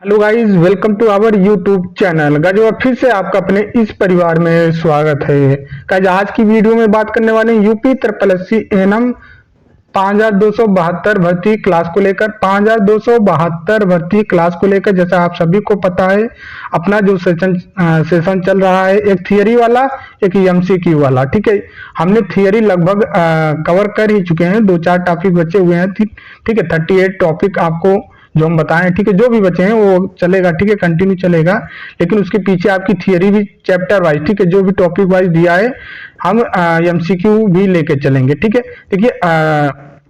Hello guys, welcome to our YouTube channel. Guys और फिर से आपका अपने इस परिवार में स्वागत है। गाइस आज की वीडियो में बात करने वाले हैं यूपी ट्रिपल एससी एएनएम 5272 भर्ती क्लास को लेकर। 5272 भर्ती क्लास को लेकर जैसा आप सभी को पता है, अपना जो सेशन चल रहा है, एक थियरी वाला एक एमसीक्यू वाला। ठीक है, हमने थियरी लगभग कवर कर ही चुके हैं, 2-4 टॉपिक बचे हुए हैं। ठीक है, 38 टॉपिक आपको जो हम बताएं, ठीक है, जो भी बचे हैं वो चलेगा, ठीक है, कंटिन्यू चलेगा। लेकिन उसके पीछे आपकी थियरी भी चैप्टर वाइज, ठीक है, जो भी टॉपिक वाइज दिया है हम एमसीक्यू भी लेके चलेंगे। ठीक है, देखिए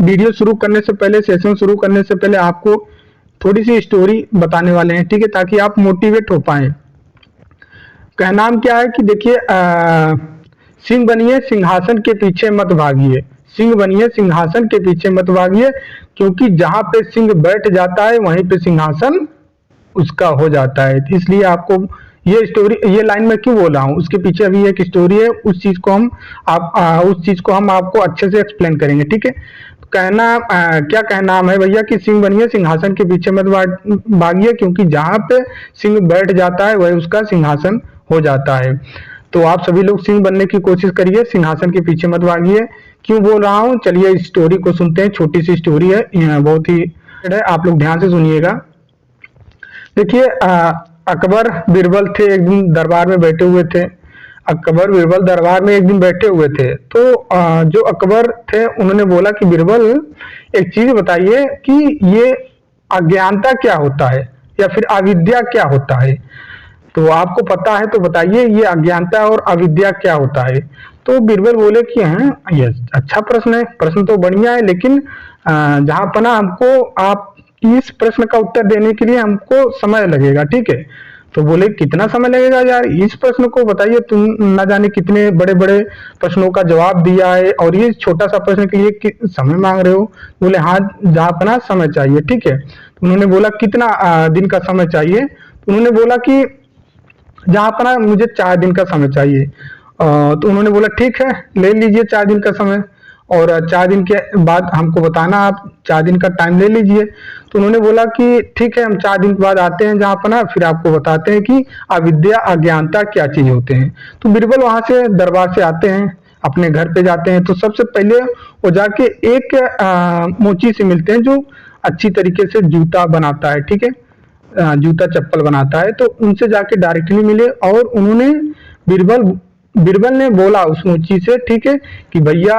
वीडियो शुरू करने से पहले, सेशन शुरू करने से पहले आपको थोड़ी सी स्टोरी बताने वाले हैं, ठीक है, ताकि आप मोटिवेट हो पाए। कहना क्या है कि देखिए, सिंह बनिए सिंहासन के पीछे मत भागिए, सिंह बनिए सिंहासन के पीछे मत भागिए, क्योंकि जहां पे सिंह बैठ जाता है वहीं पे सिंहासन उसका हो जाता है। इसलिए आपको ये स्टोरी, ये लाइन मैं क्यों बोल रहा हूँ, उसके पीछे अभी एक स्टोरी है, उस चीज को हम आपको अच्छे से एक्सप्लेन करेंगे। ठीक है, क्या कहना है भैया कि सिंह बनिए सिंहासन के पीछे मत भागिए, क्योंकि जहां पे सिंह बैठ जाता है वही उसका सिंहासन हो जाता है। तो आप सभी लोग सिंह बनने की कोशिश करिए, सिंहासन के पीछे मत भागिए। क्यों बोल रहा हूँ, चलिए इस स्टोरी को सुनते हैं। छोटी सी स्टोरी है, बहुत ही है, आप लोग ध्यान से सुनिएगा। देखिए, अकबर बीरबल थे, एक दिन दरबार में बैठे हुए थे। अकबर बीरबल दरबार में एक दिन बैठे हुए थे, तो जो अकबर थे उन्होंने बोला कि बीरबल एक चीज बताइए कि ये अज्ञानता क्या होता है या फिर अविद्या क्या होता है। तो आपको पता है तो बताइए, ये अज्ञानता और अविद्या क्या होता है। तो बीरबल बोले कि हैं, ये अच्छा प्रश्न है, प्रश्न तो बढ़िया है, लेकिन जहां पर ना हमको आप इस प्रश्न का उत्तर देने के लिए हमको समय लगेगा। ठीक है, तो बोले कितना समय लगेगा यार, इस प्रश्न को बताइए, तुम न जाने कितने बड़े बड़े प्रश्नों का जवाब दिया है और ये छोटा सा प्रश्न के लिए समय मांग रहे हो। बोले हाँ, जहाँ पर ना समय चाहिए। ठीक है, तो उन्होंने बोला कितना दिन का समय चाहिए। तो उन्होंने बोला कि जहाँ पर ना मुझे 4 दिन का समय चाहिए। तो उन्होंने बोला ठीक है, ले लीजिए 4 दिन का समय, और 4 दिन के बाद हमको बताना, आप 4 दिन का टाइम ले लीजिए। तो उन्होंने बोला कि ठीक है, हम 4 दिन के बाद आते हैं जहाँ पर ना, फिर आपको बताते हैं कि अविद्या अज्ञानता क्या चीज होते हैं। तो बीरबल वहां से दरबार से आते हैं, अपने घर पे जाते हैं। तो सबसे पहले वो जाके एक मोची से मिलते हैं जो अच्छी तरीके से जूता बनाता है। ठीक है, जूता चप्पल बनाता है। तो उनसे जाके डायरेक्टली मिले और उन्होंने बीरबल बीरबल ने बोला उस मोची से, ठीक है, कि भैया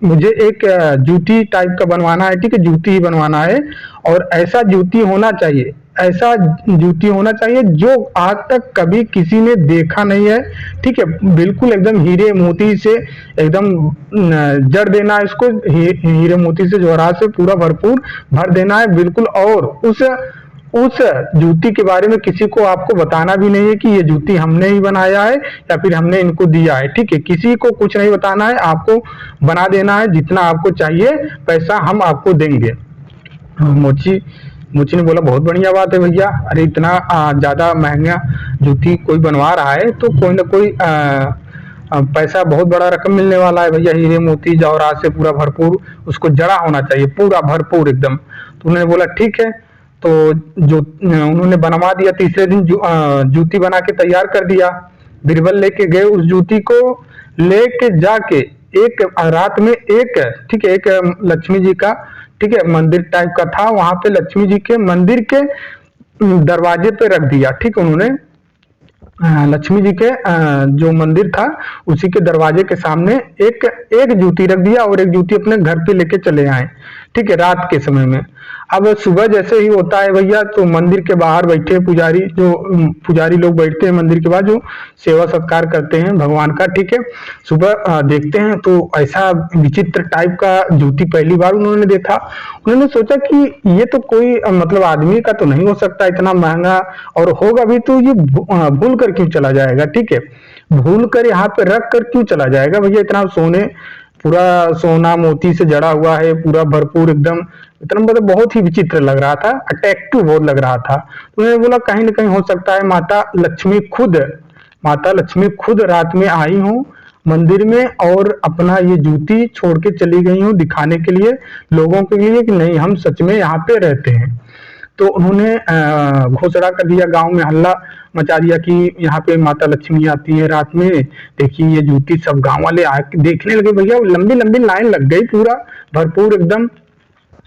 मुझे एक जूती टाइप का बनवाना है। ठीक है, जूती ही बनवाना है, और ऐसा जूती होना चाहिए, ऐसा जूती होना चाहिए जो आज तक कभी किसी ने देखा नहीं है। ठीक है, बिल्कुल एकदम हीरे मोती से एकदम जड़ देना है इसको, हीरे मोती से जवाहरात से पूरा भरपूर भर देना है बिल्कुल। और उस जूती के बारे में किसी को आपको बताना भी नहीं है कि ये जूती हमने ही बनाया है या फिर हमने इनको दिया है। ठीक है, किसी को कुछ नहीं बताना है, आपको बना देना है, जितना आपको चाहिए पैसा हम आपको देंगे। मोची मोची ने बोला बहुत बढ़िया बात है भैया, अरे इतना ज्यादा महंगा जूती कोई बनवा रहा है तो कोई ना कोई पैसा, बहुत बड़ा रकम मिलने वाला है भैया, हीरे मोती जवाहरात से पूरा भरपूर उसको जड़ा होना चाहिए, पूरा भरपूर एकदम। तो उन्होंने बोला ठीक है। तो जो उन्होंने बनवा दिया, तीसरे दिन जूती बना के तैयार कर दिया। बीरबल लेके गए उस जूती को, लेके जाके एक रात में एक, ठीक है, एक लक्ष्मी जी का, ठीक है, मंदिर टाइप का था, वहां पे लक्ष्मी जी के मंदिर के दरवाजे पे रख दिया। ठीक, उन्होंने लक्ष्मी जी के जो मंदिर था उसी के दरवाजे के सामने एक एक जूती रख दिया और एक जूती अपने घर पे लेके चले आए। ठीक है, रात के समय में। अब सुबह जैसे ही होता है भैया, तो मंदिर के बाहर बैठे पुजारी, जो पुजारी लोग बैठते हैं मंदिर के बाद, जो सेवा सत्कार करते हैं भगवान का। ठीक है, सुबह देखते हैं तो ऐसा विचित्र टाइप का जूती पहली बार उन्होंने देखा। उन्होंने सोचा कि ये तो कोई मतलब आदमी का तो नहीं हो सकता इतना महंगा, और होगा भी तो ये भूल कर क्यों चला जाएगा। ठीक है, भूल कर यहाँ पे रख कर क्यों चला जाएगा भैया, इतना सोने, पूरा सोना मोती से जड़ा हुआ है, पूरा भरपूर एकदम, इतना मतलब बहुत ही विचित्र लग रहा था, अट्रैक्टिव बहुत लग रहा था। तो उन्होंने बोला कहीं ना कहीं हो सकता है माता लक्ष्मी खुद रात में आई हो मंदिर में और अपना ये जूती छोड़ के चली गई हूँ दिखाने के लिए लोगों के लिए कि नहीं, हम सच में यहाँ पे रहते हैं। तो उन्होंने घोषणा कर दिया, गांव में हल्ला मचा दिया कि यहाँ पे माता लक्ष्मी आती है रात में, देखिए ये जूती। सब गांव वाले आके देखने लगे, भैया लंबी लंबी लाइन लग गई, पूरा भरपूर एकदम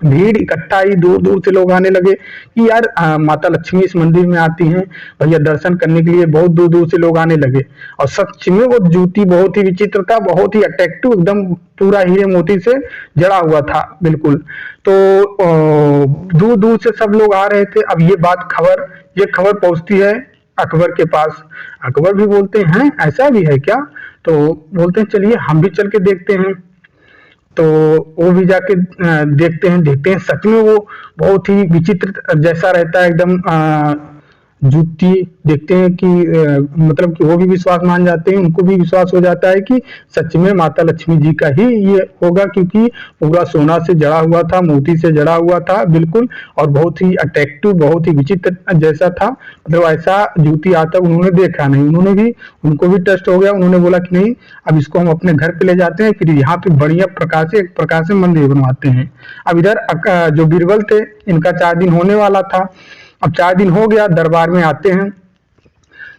भीड़ इकट्ठा आई, दूर दूर से लोग आने लगे कि यार माता लक्ष्मी इस मंदिर में आती हैं, भैया दर्शन करने के लिए बहुत दूर दूर से लोग आने लगे। और सच में वो जूती बहुत ही विचित्र था, बहुत ही अट्रैक्टिव, एकदम पूरा हीरे मोती से जड़ा हुआ था बिल्कुल। तो दूर दूर से सब लोग आ रहे थे। अब ये खबर पहुंचती है अकबर के पास। अकबर भी बोलते हैं ऐसा भी है क्या? तो बोलते हैं चलिए हम भी चल के देखते हैं। तो वो भी जाके देखते हैं सच में वो बहुत ही विचित्र जैसा रहता है एकदम। जूती देखते हैं कि मतलब कि वो भी विश्वास मान जाते हैं, उनको भी विश्वास हो जाता है कि सच में माता लक्ष्मी जी का ही ये होगा, क्योंकि पूरा सोना से जड़ा हुआ था, मोती से जड़ा हुआ था बिल्कुल, और बहुत ही अट्रैक्टिव, बहुत ही विचित्र जैसा था। मतलब ऐसा जूती आज तक उन्होंने देखा नहीं। उनको भी टेस्ट हो गया, उन्होंने बोला कि नहीं अब इसको हम अपने घर पे ले जाते हैं, फिर यहाँ पे बढ़िया एक प्रकार से मंदिर बनवाते हैं। अब इधर जो बीरबल थे, इनका 4 दिन होने वाला था। अब 4 दिन हो गया, दरबार में आते हैं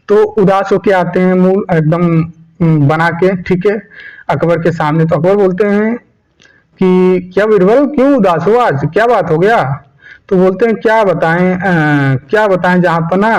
तो उदास होके आते हैं, मुंह एकदम बना के, ठीक है, अकबर के सामने। तो अकबर बोलते हैं कि क्या बीरबल क्यों उदास हो, आज क्या बात हो गया? तो बोलते हैं क्या बताएं जहाँ पर ना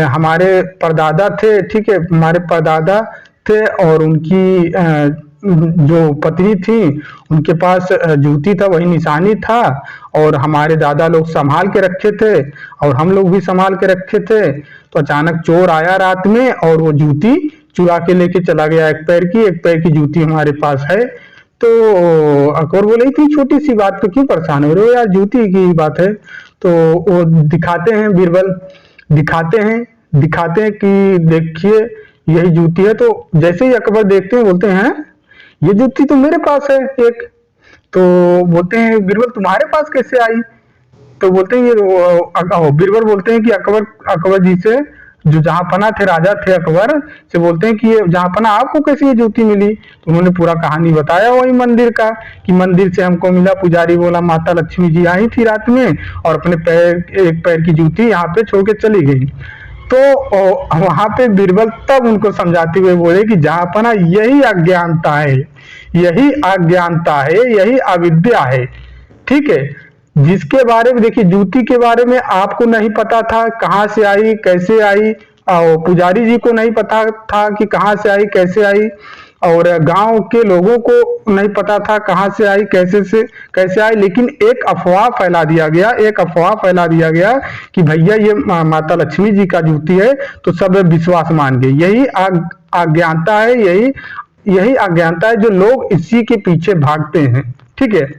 हमारे परदादा थे, ठीक है, हमारे परदादा थे और उनकी जो पत्नी थी उनके पास जूती था, वही निशानी था, और हमारे दादा लोग संभाल के रखे थे और हम लोग भी संभाल के रखे थे। तो अचानक चोर आया रात में और वो जूती चुरा के लेके चला गया। एक पैर की जूती हमारे पास है। तो अकबर बोले इतनी छोटी सी बात पे क्यों परेशान हो रहे हो यार, जूती की बात है। तो वो दिखाते हैं, बीरबल दिखाते हैं कि देखिए यही जूती है। तो जैसे ही अकबर देखते हैं बोलते हैं ये जूती तो मेरे पास है एक। तो बोलते हैं बीरबल तुम्हारे पास कैसे आई? तो बोलते हैं ये बीरबल बोलते हैं कि अकबर जी से, जो जहां पना थे, राजा थे अकबर, से बोलते हैं कि ये जहां पना आपको कैसे ये जूती मिली? तो उन्होंने पूरा कहानी बताया वही मंदिर का, कि मंदिर से हमको मिला, पुजारी बोला माता लक्ष्मी जी आई थी रात में और अपने एक पैर की जूती यहाँ पे छोड़ के चली गई। तो वहां पे बीरबल तब उनको समझाते हुए बोले कि जहांपना यही अज्ञानता है, यही अविद्या है, ठीक है। जिसके बारे में देखिए, जूती के बारे में आपको नहीं पता था कहाँ से आई कैसे आई, और पुजारी जी को नहीं पता था कि कहाँ से आई कैसे आई, और गांव के लोगों को नहीं पता था कहाँ से आई कैसे आई। लेकिन एक अफवाह फैला दिया गया कि भैया ये माता लक्ष्मी जी का जूती है, तो सब विश्वास मान गए। यही अज्ञानता है, यही अज्ञानता है जो लोग इसी के पीछे भागते हैं, ठीक है,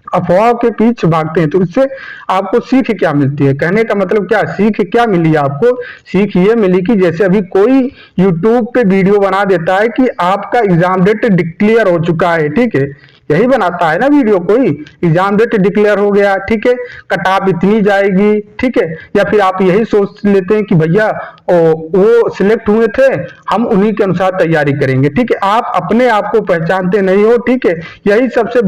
अफवाह के पीछे भागते हैं। तो इससे आपको सीख क्या मिलती है? कहने का मतलब क्या, सीख क्या मिली आपको? सीख ये मिली कि जैसे अभी कोई यूट्यूब पे वीडियो बना देता है कि आपका एग्जाम डेट डिक्लेयर हो चुका है, ठीक है, यही बनाता है ना वीडियो, कोई एग्जाम डेट डिक्लेयर हो गया, ठीक है, कटाप इतनी जाएगी, ठीक है, या फिर आप यही सोच लेते हैं कि भैया वो सिलेक्ट हुए थे, हम उन्हीं के अनुसार तैयारी करेंगे, ठीक है, आप अपने आप को पहचानते नहीं हो, ठीक है। यही सबसे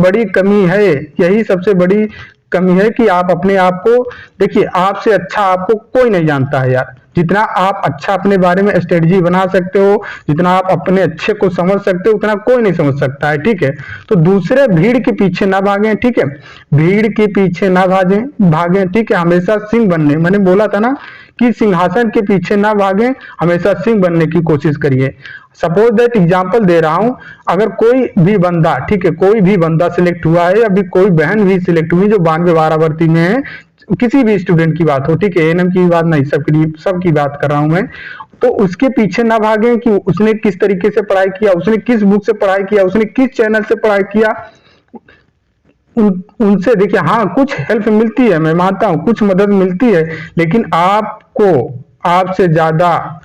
बड़ी कमी है कि आप अपने आप को, देखिए आपसे अच्छा आपको कोई नहीं जानता है यार। जितना आप अच्छा अपने बारे में स्ट्रेटजी बना सकते हो, जितना आप अपने अच्छे को समझ सकते हो, उतना कोई नहीं समझ सकता है, ठीक है। तो दूसरे भीड़ के पीछे ना भागें, ठीक है, भीड़ के पीछे ना भागें, ठीक है। हमेशा सिंह बनने, मैंने बोला था ना कि सिंहासन के पीछे ना भागें, हमेशा सिंह बनने की कोशिश करिए। सपोज दैट एग्जाम्पल दे रहा हूं, अगर कोई भी बंदा, ठीक है, कोई भी बंदा सिलेक्ट हुआ है, अभी कोई बहन भी सिलेक्ट हुई जो 92 भर्ती में है, किसी भी स्टूडेंट की बात हो, ठीक है, एएनएम की बात नहीं, सबकी बात कर रहा हूं मैं। तो उसके पीछे ना भागें कि उसने किस तरीके से पढ़ाई किया, उसने किस बुक से पढ़ाई किया, उसने किस चैनल से पढ़ाई किया। उनसे देखिए, हाँ कुछ हेल्प मिलती है, मैं मानता हूं कुछ मदद मिलती है, लेकिन आपको आपसे ज्यादा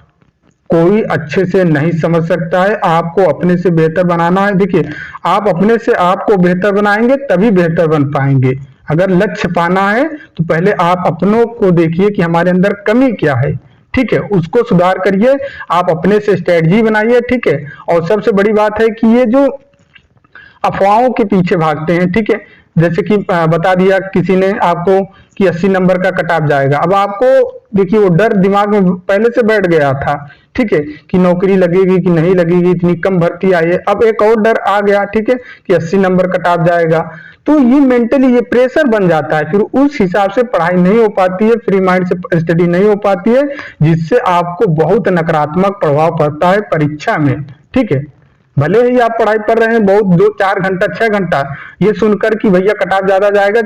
कोई अच्छे से नहीं समझ सकता है। आपको अपने से बेहतर बनाना है। देखिए, आप अपने से आपको बेहतर बनाएंगे तभी बेहतर बन पाएंगे। अगर लक्ष्य पाना है तो पहले आप अपनों को देखिए कि हमारे अंदर कमी क्या है, ठीक है, उसको सुधार करिए, आप अपने से स्ट्रेटजी बनाइए, ठीक है। और सबसे बड़ी बात है कि ये जो अफवाहों के पीछे भागते हैं, ठीक है, जैसे कि बता दिया किसी ने आपको कि 80 नंबर का कट ऑफ जाएगा। अब आपको देखिए वो डर दिमाग में पहले से बैठ गया था, ठीक है, कि नौकरी लगेगी कि नहीं लगेगी, इतनी कम भर्ती आई है। अब एक और डर आ गया, ठीक है, कि 80 नंबर कट ऑफ जाएगा। तो ये मेंटली ये प्रेशर बन जाता है, फिर उस हिसाब से पढ़ाई नहीं हो पाती है, फ्री माइंड से स्टडी नहीं हो पाती है, जिससे आपको बहुत नकारात्मक प्रभाव पड़ता है परीक्षा में, ठीक है। भले ही आप पढ़ाई कर रहे हैं बहुत 2-4 घंटा 6 घंटा, ये सुनकर कि भैया कट ऑफ ज्यादा जाएगा,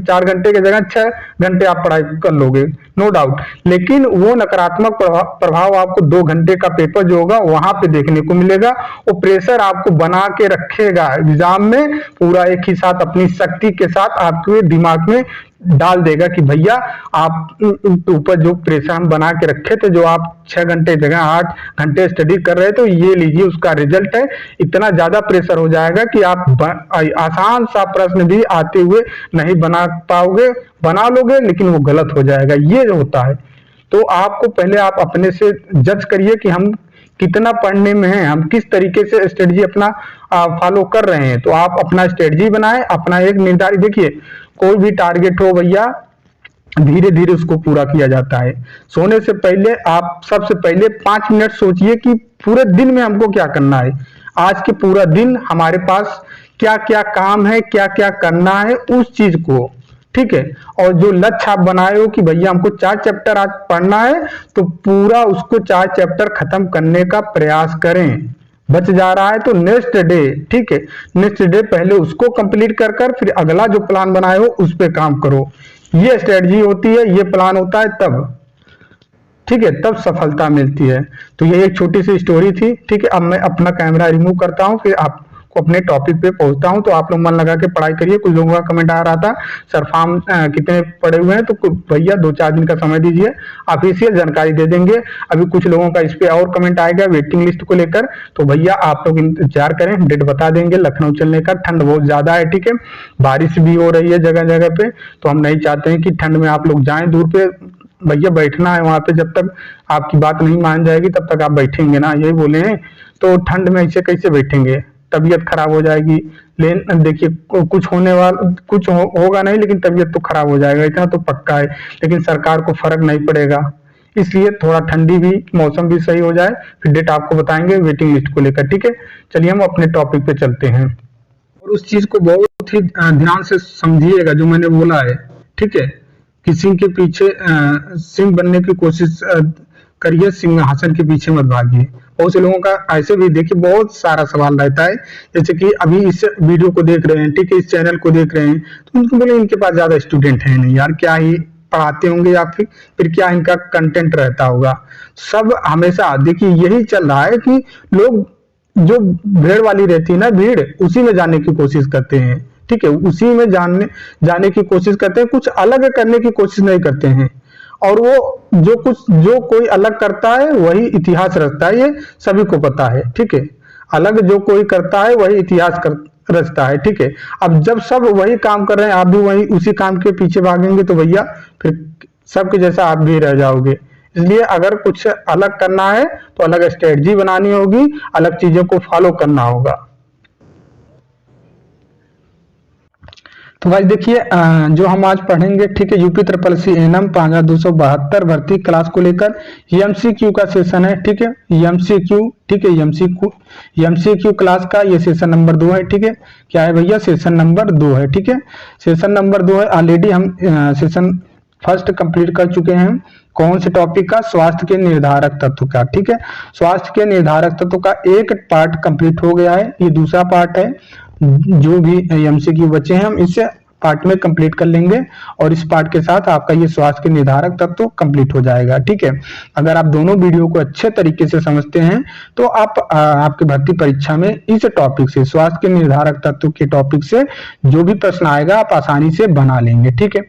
4 घंटे की जगह 6 घंटे आप पढ़ाई कर लोगे, नो डाउट, लेकिन वो नकारात्मक प्रभाव आपको 2 घंटे का पेपर जो होगा वहां पे देखने को मिलेगा। वो प्रेशर आपको बना के रखेगा एग्जाम में, पूरा एक ही साथ अपनी शक्ति के साथ आपके दिमाग में डाल देगा कि भैया आप ऊपर जो प्रेशर हम बना के रखे थे, जो आप 6 घंटे जगह 8 घंटे स्टडी कर रहे थे, तो ये लीजिए उसका रिजल्ट है। इतना ज्यादा प्रेशर हो जाएगा कि आप आसान सा प्रश्न भी आते हुए नहीं बना पाओगे, बना लोगे लेकिन वो गलत हो जाएगा, ये जो होता है। तो आपको पहले आप अपने से जज करिए कि हम कितना पढ़ने में है, हम किस तरीके से स्ट्रेटजी अपना फॉलो कर रहे हैं। तो आप अपना स्ट्रेटजी बनाएं, अपना एक निर्धारित, देखिए कोई भी टारगेट हो भैया धीरे धीरे उसको पूरा किया जाता है। सोने से पहले आप सबसे पहले 5 मिनट सोचिए कि पूरे दिन में हमको क्या करना है, आज के पूरा दिन हमारे पास क्या क्या काम है, क्या क्या करना है उस चीज को, ठीक है। और जो लक्ष्य आप बनाए हो कि भैया हमको 4 चैप्टर आज पढ़ना है, तो पूरा उसको 4 चैप्टर खत्म करने का प्रयास करें। बच जा रहा है तो नेक्स्ट डे, ठीक है, नेक्स्ट डे पहले उसको कंप्लीट कर फिर अगला जो प्लान बनाए हो उस पे काम करो। ये स्ट्रेटजी होती है, ये प्लान होता है तब, ठीक है, तब सफलता मिलती है। तो ये एक छोटी सी स्टोरी थी, ठीक है। अब मैं अपना कैमरा रिमूव करता हूँ, फिर आपको अपने टॉपिक पे पहुंचता हूँ। तो आप लोग मन लगा के पढ़ाई करिए। कुछ लोगों का कमेंट आ रहा था सर फॉर्म कितने पड़े हुए हैं, तो भैया 2-4 दिन का समय दीजिए, ऑफिशियल जानकारी दे देंगे। अभी कुछ लोगों का इस पे और कमेंट आएगा वेटिंग लिस्ट को लेकर, तो भैया आप लोग इंतजार करें, डेट बता देंगे। लखनऊ चलने का, ठंड बहुत ज्यादा है, ठीक है, बारिश भी हो रही है जगह जगह पे, तो हम नहीं चाहते हैं कि ठंड में आप लोग जाएं दूर पे। भैया बैठना है वहां पे, जब तक आपकी बात नहीं मान जाएगी तब तक आप बैठेंगे ना, यही बोले हैं। तो ठंड में ऐसे कैसे बैठेंगे, तबीयत खराब हो जाएगी। लेकिन देखिए कुछ होने वाला कुछ होगा नहीं, लेकिन तबीयत तो खराब हो जाएगा, इतना तो पक्का है। लेकिन सरकार को फर्क नहीं पड़ेगा, इसलिए थोड़ा ठंडी भी मौसम भी सही हो जाए, फिर डेट आपको बताएंगे वेटिंग लिस्ट को लेकर, ठीक है। चलिए हम अपने टॉपिक पे चलते हैं, और उस चीज को बहुत ही ध्यान से समझिएगा जो मैंने बोला है, ठीक है। किसी के पीछे सिंह बनने की कोशिश करिए, सिंहासन के पीछे मत भागिए। बहुत से लोगों का ऐसे भी देखिए बहुत सारा सवाल रहता है, जैसे कि अभी इस वीडियो को देख रहे हैं, ठीक है, इस चैनल को देख रहे हैं, तो उनको बोले इनके पास ज्यादा स्टूडेंट है नहीं यार, क्या ही पढ़ाते होंगे, या फिर क्या इनका कंटेंट रहता होगा। सब हमेशा देखिए यही चल रहा है कि लोग जो भीड़ वाली रहती है ना, भीड़, उसी में जाने की कोशिश करते हैं, ठीक है, उसी में जाने की कोशिश करते हैं, कुछ अलग करने की कोशिश नहीं करते हैं। और वो जो कोई अलग करता है वही इतिहास रचता है, ये सभी को पता है, ठीक है। अलग जो कोई करता है वही इतिहास रचता है, ठीक है। अब जब सब वही काम कर रहे हैं, आप भी वही उसी काम के पीछे भागेंगे, तो भैया फिर सबके जैसा आप भी रह जाओगे। इसलिए अगर कुछ अलग करना है तो अलग स्ट्रेटजी बनानी होगी, अलग चीजों को फॉलो करना होगा। तो भाई देखिए जो हम आज पढ़ेंगे, ठीक है, यूपी SSC एनएम 5272 भर्ती क्लास को लेकर एमसीक्यू का सेशन है, ठीक है, एमसीक्यू, ठीक है, एमसीक्यू क्लास का ये सेशन नंबर 2 है, ठीक है। क्या है भैया, सेशन नंबर 2 है, ठीक है, सेशन नंबर 2 है। ऑलरेडी हम सेशन फर्स्ट कंप्लीट कर चुके हैं। कौन से टॉपिक का, स्वास्थ्य के निर्धारक तत्व का, ठीक है। स्वास्थ्य के निर्धारक तत्व का एक पार्ट कंप्लीट हो गया है, ये दूसरा पार्ट है। जो भी एमसीक्यू बचे हैं हम इसे पार्ट में कंप्लीट कर लेंगे, और इस पार्ट के साथ आपका ये स्वास्थ्य के निर्धारक तत्व कंप्लीट हो जाएगा, ठीक है। अगर आप दोनों वीडियो को अच्छे तरीके से समझते हैं तो आप आपकी भर्ती परीक्षा में इस टॉपिक से, स्वास्थ्य के निर्धारक तत्व के टॉपिक से जो भी प्रश्न आएगा आप आसानी से बना लेंगे, ठीक है।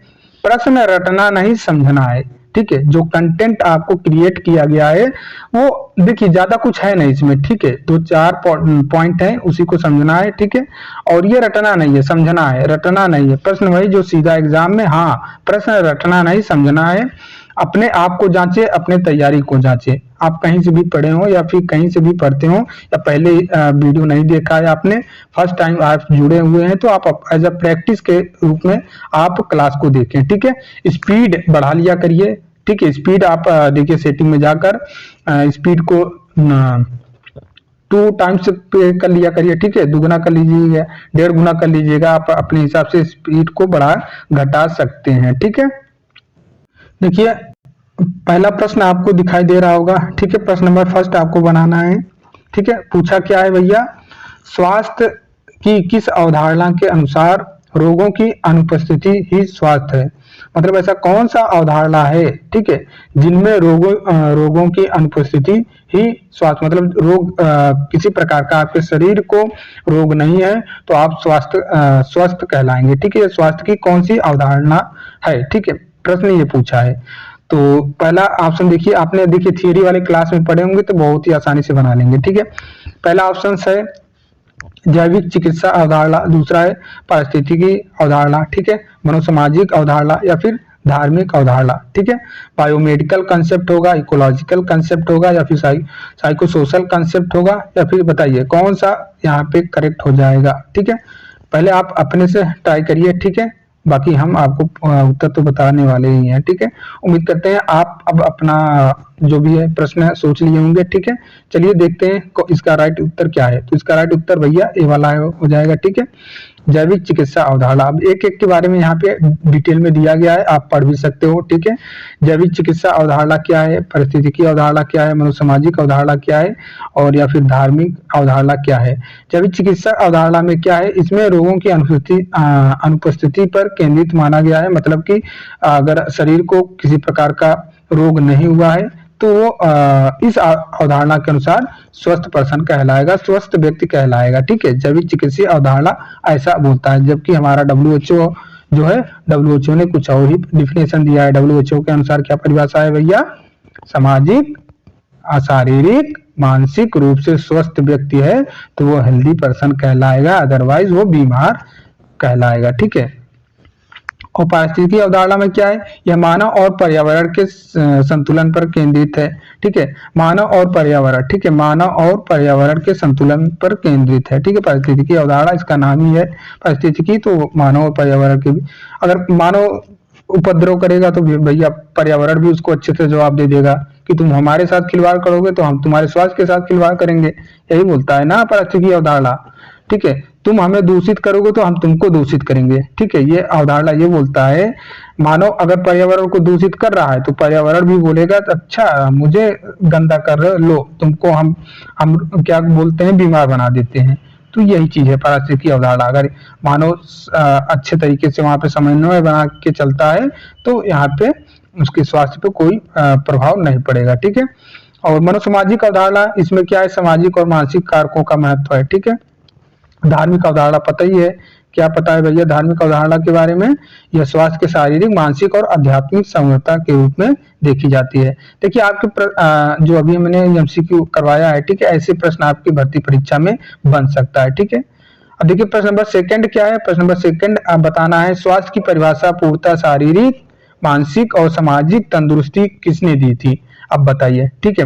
प्रश्न रटना नहीं, समझना है, ठीक है। जो कंटेंट आपको क्रिएट किया गया है वो देखिए ज्यादा कुछ है नहीं इसमें, ठीक है, 2-4 पॉइंट है, उसी को समझना है, ठीक है। और ये रटना नहीं है, समझना है, रटना नहीं है। प्रश्न वही जो सीधा एग्जाम में, हाँ, प्रश्न रटना नहीं, समझना है। अपने आप को जांचे, अपने तैयारी को जांचे। आप कहीं से भी पढ़े हो या फिर कहीं से भी पढ़ते हो या पहले वीडियो नहीं देखा है आपने, फर्स्ट टाइम आप जुड़े हुए हैं, तो आप एज अ प्रैक्टिस के रूप में आप क्लास को देखें। ठीक है, स्पीड बढ़ा लिया करिए। ठीक है, स्पीड आप देखिए सेटिंग में जाकर स्पीड को 2 टाइम्स पे कर लिया करिए। ठीक है, दुगुना कर लीजिएगा, 1.5 गुना कर लीजिएगा। आप अपने हिसाब से स्पीड को बढ़ा घटा सकते हैं। ठीक है, देखिए पहला प्रश्न आपको दिखाई दे रहा होगा। ठीक है, प्रश्न नंबर फर्स्ट आपको बनाना है। ठीक है, पूछा क्या है भैया, स्वास्थ्य की किस अवधारणा के अनुसार रोगों की अनुपस्थिति ही स्वास्थ्य है। मतलब ऐसा कौन सा अवधारणा है, ठीक है, जिनमें रोगों की अनुपस्थिति ही स्वास्थ्य, मतलब रोग किसी प्रकार का आपके शरीर को रोग नहीं है तो आप स्वस्थ कहलाएंगे। ठीक है, स्वास्थ्य की कौन सी अवधारणा है। ठीक है, प्रश्न ये पूछा है। तो पहला ऑप्शन देखिए, आपने देखिए थियरी वाले क्लास में पढ़े होंगे तो बहुत ही आसानी से बना लेंगे। ठीक है, पहला ऑप्शन है जैविक चिकित्सा अवधारणा, दूसरा है पारिस्थितिकी अवधारणा, ठीक है, मनोसामाजिक अवधारणा या फिर धार्मिक अवधारणा। ठीक है, बायोमेडिकल कंसेप्ट होगा, इकोलॉजिकल कंसेप्ट होगा या फिर साइकोसोशल कंसेप्ट होगा, या फिर बताइए कौन सा यहाँ पे करेक्ट हो जाएगा। ठीक है, पहले आप अपने से ट्राई करिए। ठीक है, बाकी हम आपको उत्तर तो बताने वाले ही हैं। ठीक है, उम्मीद करते हैं आप अब अपना जो भी है प्रश्न सोच लिए होंगे। ठीक है, चलिए देखते हैं इसका राइट उत्तर क्या है। तो इसका राइट उत्तर भैया ए वाला हो जाएगा। ठीक है, जैविक चिकित्सा अवधारणा। अब एक एक के बारे में यहाँ पे डिटेल में दिया गया है, आप पढ़ भी सकते हो। ठीक है, जैविक चिकित्सा अवधारणा क्या है, पारिस्थितिकी अवधारणा क्या है, मनोसामाजिक अवधारणा क्या है और या फिर धार्मिक अवधारणा क्या है। जैविक चिकित्सा अवधारणा में क्या है, इसमें रोगों की अनुपस्थिति पर केंद्रित माना गया है। मतलब कि अगर शरीर को किसी प्रकार का रोग नहीं हुआ है तो वो इस अवधारणा के अनुसार स्वस्थ पर्सन कहलाएगा, स्वस्थ व्यक्ति कहलाएगा। ठीक है, जैविक चिकित्सीय अवधारणा ऐसा बोलता है, जबकि हमारा WHO जो है, WHO ने कुछ और ही डिफिनेशन दिया है। WHO के अनुसार क्या परिभाषा है भैया, सामाजिक, शारीरिक, मानसिक रूप से स्वस्थ व्यक्ति है तो वो हेल्दी पर्सन कहलाएगा, अदरवाइज वो बीमार कहलाएगा। ठीक है, और पारिस्थितिकी अवधारणा में क्या है, यह मानव और पर्यावरण के संतुलन पर केंद्रित है। ठीक है, मानव और पर्यावरण, ठीक है, मानव और पर्यावरण के संतुलन पर केंद्रित है। ठीक है, पारिस्थितिकी अवधारणा इसका नाम ही है पारिस्थितिकी, तो मानव और पर्यावरण के भी, अगर मानव उपद्रव करेगा तो भैया पर्यावरण भी उसको अच्छे से जवाब दे देगा कि तुम हमारे साथ खिलवाड़ करोगे तो हम तुम्हारे स्वास्थ्य के साथ खिलवाड़ करेंगे। यही बोलता है ना पारिस्थितिकी अवधारणा। ठीक है, तुम हमें दूषित करोगे तो हम तुमको दूषित करेंगे। ठीक है, ये अवधारणा ये बोलता है, मानव अगर पर्यावरण को दूषित कर रहा है तो पर्यावरण भी बोलेगा अच्छा मुझे गंदा कर रहे हो, लो तुमको हम क्या बोलते हैं, बीमार बना देते हैं। तो यही चीज है पारिस्थितिकी अवधारणा। अगर मानव अच्छे तरीके से वहां पे समन्वय बना के चलता है तो यहाँ पे उसके स्वास्थ्य पे कोई प्रभाव नहीं पड़ेगा। ठीक है, और मनोसामाजिक अवधारणा, इसमें क्या है, सामाजिक और मानसिक कारकों का महत्व है। ठीक है, धार्मिक अवधारणा पता ही है, क्या पता है भैया धार्मिक अवधारणा के बारे में, यह स्वास्थ्य के शारीरिक, मानसिक और आध्यात्मिक समग्रता के रूप में देखी जाती है। देखिए आपके जो अभी मैंने MCQ करवाया है, ठीक है, ऐसे प्रश्न आपकी भर्ती परीक्षा में बन सकता है। ठीक है, अब देखिए प्रश्न नंबर सेकंड क्या है। प्रश्न नंबर सेकंड आप बताना है, स्वास्थ्य की परिभाषा पूर्णतः शारीरिक, मानसिक और सामाजिक तंदुरुस्ती किसने दी थी। अब बताइए। ठीक है,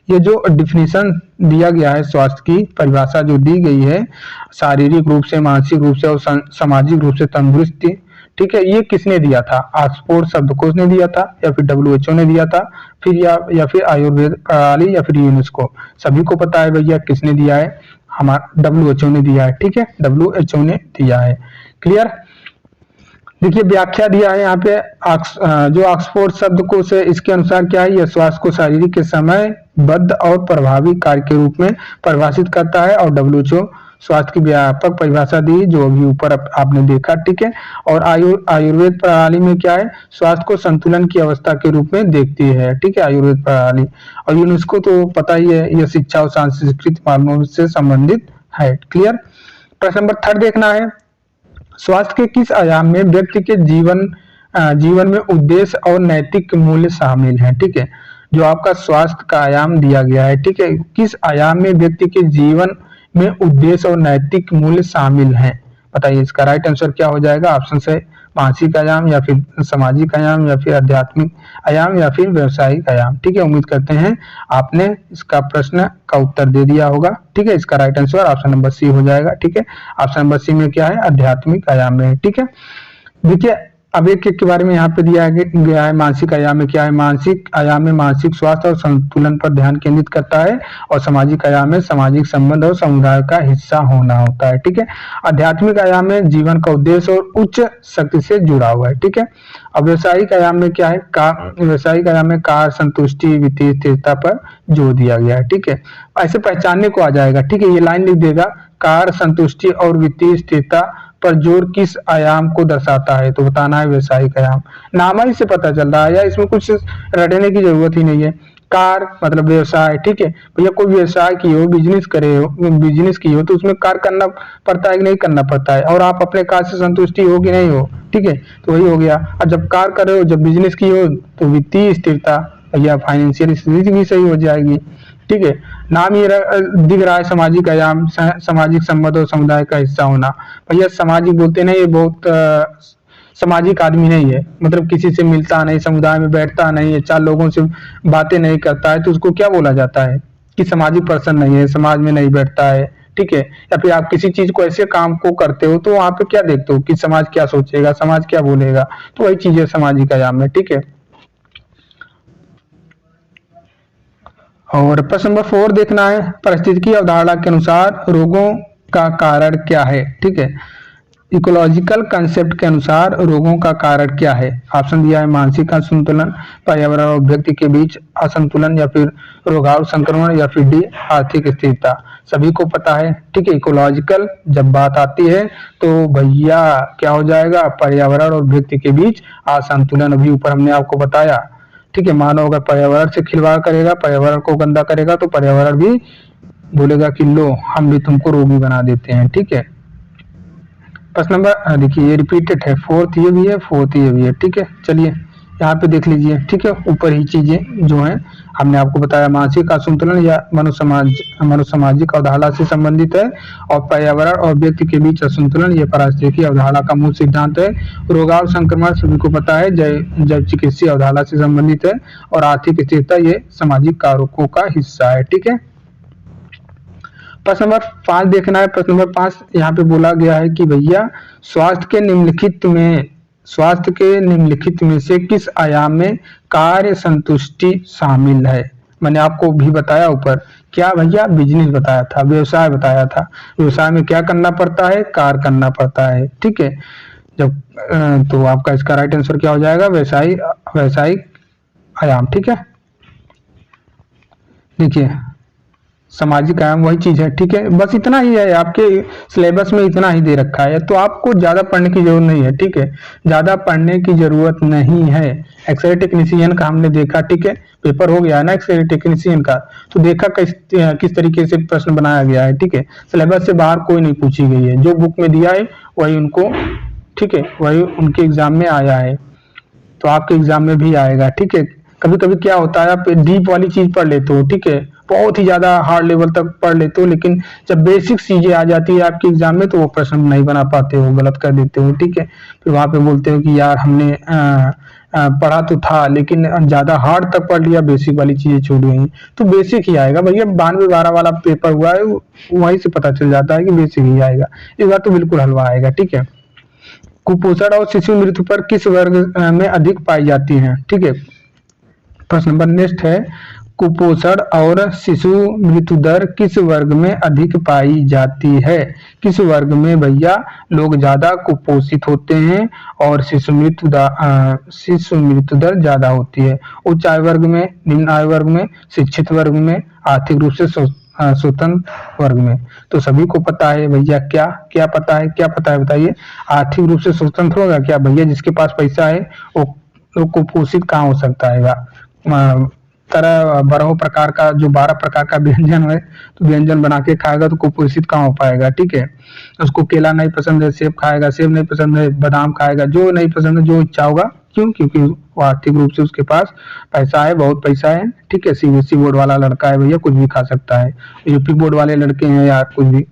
ये जो डिफिनीशन दिया गया है, स्वास्थ्य की परिभाषा जो दी गई है, शारीरिक रूप से, मानसिक रूप से और सामाजिक रूप से तंदुरुस्ती, ठीक है, ये किसने दिया था, ऑक्सफोर्ड शब्दकोश ने दिया था या फिर WHO ने दिया था, फिर या फिर आयुर्वेद प्रणाली या फिर यूनेस्को। सभी को पता है भैया किसने दिया है, हमारा WHO ने दिया है। ठीक है, WHO ने दिया है। क्लियर। देखिए व्याख्या दिया है यहाँ पे, जो ऑक्सफोर्ड शब्दकोश है इसके अनुसार क्या है, यह स्वास्थ्य को शारीरिक के समय बद्ध और प्रभावी कार्य के रूप में परिभाषित करता है। और WHO स्वास्थ्य की व्यापक परिभाषा दी जो अभी ऊपर आपने देखा। ठीक है, और आयुर्वेद प्रणाली में क्या है, स्वास्थ्य को संतुलन की अवस्था के रूप में देखती है। ठीक है, आयुर्वेद प्रणाली। और यूनेस्को तो पता ही है, यह शिक्षा और सांस्कृतिक मामलों से संबंधित है। क्लियर। प्रश्न नंबर थर्ड देखना है, स्वास्थ्य के किस आयाम में व्यक्ति के जीवन में उद्देश्य और नैतिक मूल्य शामिल हैं। ठीक है, जो आपका स्वास्थ्य का आयाम दिया गया है, ठीक है, किस आयाम में व्यक्ति के जीवन में उद्देश्य और नैतिक मूल्य शामिल हैं, बताइए। इसका राइट आंसर क्या हो जाएगा, ऑप्शन से मानसिक आयाम या फिर सामाजिक आयाम या फिर आध्यात्मिक आयाम या फिर व्यवसायिक आयाम। ठीक है, उम्मीद करते हैं आपने इसका प्रश्न का उत्तर दे दिया होगा। ठीक है, इसका right answer option number C हो जाएगा। ठीक है, ऑप्शन नंबर सी में क्या है, आध्यात्मिक आयाम में। ठीक है, देखिए अब एक एक के बारे में यहाँ पे दिया गया है। मानसिक आयाम में क्या है, मानसिक आयाम में मानसिक स्वास्थ्य और संतुलन पर ध्यान केंद्रित करता है, और सामाजिक आयाम में सामाजिक संबंध और समुदाय का हिस्सा होना होता है। ठीक है, आध्यात्मिक आयाम में जीवन का उद्देश्य और उच्च शक्ति से जुड़ा हुआ है। ठीक है, अब व्यवसायिक आयाम में क्या है, व्यवसायिक आयाम में कार्य संतुष्टि वित्तीय स्थिरता पर जोर दिया गया है। ठीक है, ऐसे पहचानने को आ जाएगा। ठीक है, ये लाइन लिख देगा, कार्य संतुष्टि और वित्तीय स्थिरता पर जोर किस आयाम को दर्शाता है, तो बताना है व्यवसायिक आयाम। नाम ही से पता चल रहा है या इसमें कुछ रटने की जरूरत ही नहीं है। कार मतलब व्यवसाय। ठीक है भैया, कोई व्यवसाय की हो, बिजनेस करे हो, बिजनेस की हो तो उसमें कार करना पड़ता है कि नहीं करना पड़ता है, और आप अपने कार से संतुष्टि हो कि नहीं हो। ठीक है, तो वही हो गया। और जब कार कर रहे हो, जब बिजनेस की हो, तो वित्तीय स्थिरता या फाइनेंशियल स्थिति भी सही हो जाएगी। ठीक है, नाम ये दिख रहा है सामाजिक आयाम, सामाजिक संबंध और समुदाय का हिस्सा होना। भैया सामाजिक बोलते नहीं, ये बहुत सामाजिक आदमी नहीं है, मतलब किसी से मिलता नहीं, समुदाय में बैठता नहीं है, चार लोगों से बातें नहीं करता है, तो उसको क्या बोला जाता है कि सामाजिक पर्सन नहीं है, समाज में नहीं बैठता है। ठीक है, या फिर आप किसी चीज को ऐसे काम को करते हो तो वहां पे क्या देखते हो कि समाज क्या सोचेगा, समाज क्या बोलेगा, तो वही चीज है सामाजिक आयाम में। ठीक है, और प्रश्न नंबर 4 देखना है, परिस्थितिकी अवधारणा के अनुसार रोगों का कारण क्या है। ठीक है, इकोलॉजिकल कंसेप्ट के अनुसार रोगों का कारण क्या है। ऑप्शन दिया है मानसिक असंतुलन, पर्यावरण और व्यक्ति के बीच असंतुलन, या फिर रोगाणु संक्रमण, या फिर डी आर्थिक स्थिरता। सभी को पता है। ठीक है, इकोलॉजिकल जब बात आती है तो भैया क्या हो जाएगा, पर्यावरण और व्यक्ति के बीच असंतुलन। अभी ऊपर हमने आपको बताया। ठीक है, मानव अगर पर्यावरण से खिलवाड़ करेगा, पर्यावरण को गंदा करेगा, तो पर्यावरण भी बोलेगा कि लो हम भी तुमको रोगी बना देते हैं। ठीक है, प्रश्न नंबर देखिए ये रिपीटेड है, 4th ये भी है, 4th ये भी है। ठीक है, चलिए यहाँ पे देख लीजिए। ठीक है, ऊपर ही चीजें जो हैं हमने आपको बताया, मानसिक असंतुलन या मनोसामाजिक अवधारणा से संबंधित है, और पर्यावरण और व्यक्ति के बीच असंतुलन ये पारिस्थितिकी अवधारणा का मूल सिद्धांत है। रोगाणु संक्रमण सभी को पता है, जैव चिकित्सीय अवधारणा से संबंधित है, और आर्थिक स्थिरता ये सामाजिक कारकों का हिस्सा है। ठीक है, प्रश्न नंबर 5 देखना है। प्रश्न नंबर 5 यहाँ पे बोला गया है कि भैया स्वास्थ्य के निम्नलिखित में से किस आयाम में कार्य संतुष्टि शामिल है। मैंने आपको भी बताया ऊपर, क्या भैया, बिजनेस बताया था, व्यवसाय बताया था। व्यवसाय में क्या करना पड़ता है, कार्य करना पड़ता है। ठीक है, जब तो आपका इसका राइट आंसर क्या हो जाएगा, व्यवसायिक आयाम। ठीक है, देखिए सामाजिक आयाम वही चीज है। ठीक है, बस इतना ही है, आपके सिलेबस में इतना ही दे रखा है, तो आपको ज्यादा पढ़ने की जरूरत नहीं है। ठीक है, ज्यादा पढ़ने की जरूरत नहीं है। एक्सरे टेक्नीशियन का हमने देखा। ठीक है, पेपर हो गया है ना एक्सरे टेक्नीशियन का, तो देखा किस तरीके से प्रश्न बनाया गया है। ठीक है, सिलेबस से बाहर कोई नहीं पूछी गई है, जो बुक में दिया है वही उनको, ठीक है, वही उनके एग्जाम में आया है, तो आपके एग्जाम में भी आएगा। ठीक है, कभी कभी क्या होता है, आप डीप वाली चीज पढ़ लेते हो, ठीक है, बहुत ही ज्यादा हार्ड लेवल तक पढ़ लेते हो, लेकिन जब बेसिक चीजें आ जाती है आपके एग्जाम में तो वो प्रश्न नहीं बना पाते हो, गलत कर देते हो। ठीक है, फिर वहां पे बोलते हो कि यार हमने पढ़ा तो था लेकिन ज्यादा हार्ड तक पढ़ लिया, बेसिक वाली चीजें छूट गई। तो बेसिक ही आएगा भैया, 92-12 वाला पेपर हुआ है, वहीं से पता चल जाता है कि बेसिक ही आएगा। इस बार तो बिल्कुल हलवा आएगा। ठीक है, कुपोषण और शिशु मृत्यु पर किस वर्ग में अधिक पाई जाती है। ठीक है, प्रश्न नंबर नेक्स्ट है, कुपोषण और शिशु मृत्यु दर किस वर्ग में अधिक पाई जाती है। किस वर्ग में भैया लोग ज्यादा कुपोषित होते हैं और शिशु मृत्यु दर ज्यादा होती है। उच्च आय वर्ग में, निम्न आय वर्ग में, शिक्षित वर्ग में, आर्थिक रूप से स्वतंत्र वर्ग में। तो सभी को पता है भैया, क्या क्या पता है बताइए। आर्थिक रूप से स्वतंत्र होगा क्या भैया, जिसके पास पैसा है वो कुपोषित कहाँ हो सकता है। तरह 12 प्रकार का, जो 12 प्रकार का व्यंजन है, तो व्यंजन बना के खाएगा तो कुपोषित कहाँ हो पाएगा। ठीक है, उसको केला नहीं पसंद है, सेब खाएगा, सेब नहीं पसंद है, बादाम खाएगा, जो नहीं पसंद है, जो इच्छा होगा। क्यों, क्योंकि वो आर्थिक रूप से उसके पास पैसा है, बहुत पैसा है। ठीक है, सीबीएसई बोर्ड वाला लड़का है भैया, कुछ भी खा सकता है। यूपी बोर्ड वाले लड़के हैं यार, कुछ भी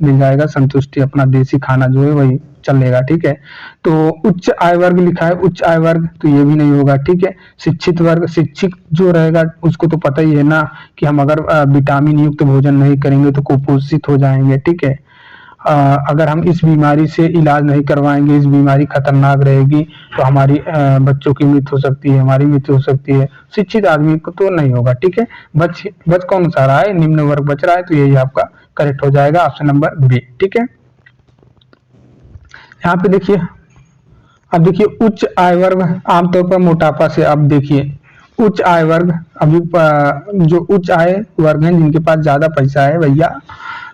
मिल जाएगा, संतुष्टि, अपना देसी खाना जो है वही चलेगा, ठीक है। तो उच्च आय वर्ग लिखा है, उच्च आय वर्ग तो ये भी नहीं होगा, ठीक है। शिक्षित वर्ग, शिक्षित जो रहेगा उसको तो पता ही है ना कि हम अगर विटामिन युक्त भोजन नहीं करेंगे तो कुपोषित हो जाएंगे, ठीक है। अगर हम इस बीमारी से इलाज नहीं करवाएंगे, इस बीमारी खतरनाक रहेगी तो हमारी बच्चों की मृत्यु हो सकती है, हमारी मृत्यु हो सकती है। शिक्षित आदमी को तो नहीं होगा, ठीक है। बच कौन सा रहा है, निम्न वर्ग बच रहा है, तो यही आपका करेक्ट हो जाएगा, ऑप्शन नंबर बी, ठीक है। यहाँ पे देखिए, अब देखिए उच्च आय वर्ग आमतौर पर मोटापा से, अब देखिए उच्च आय वर्ग, अभी जो उच्च आय वर्ग हैं जिनके पास ज्यादा पैसा है भैया,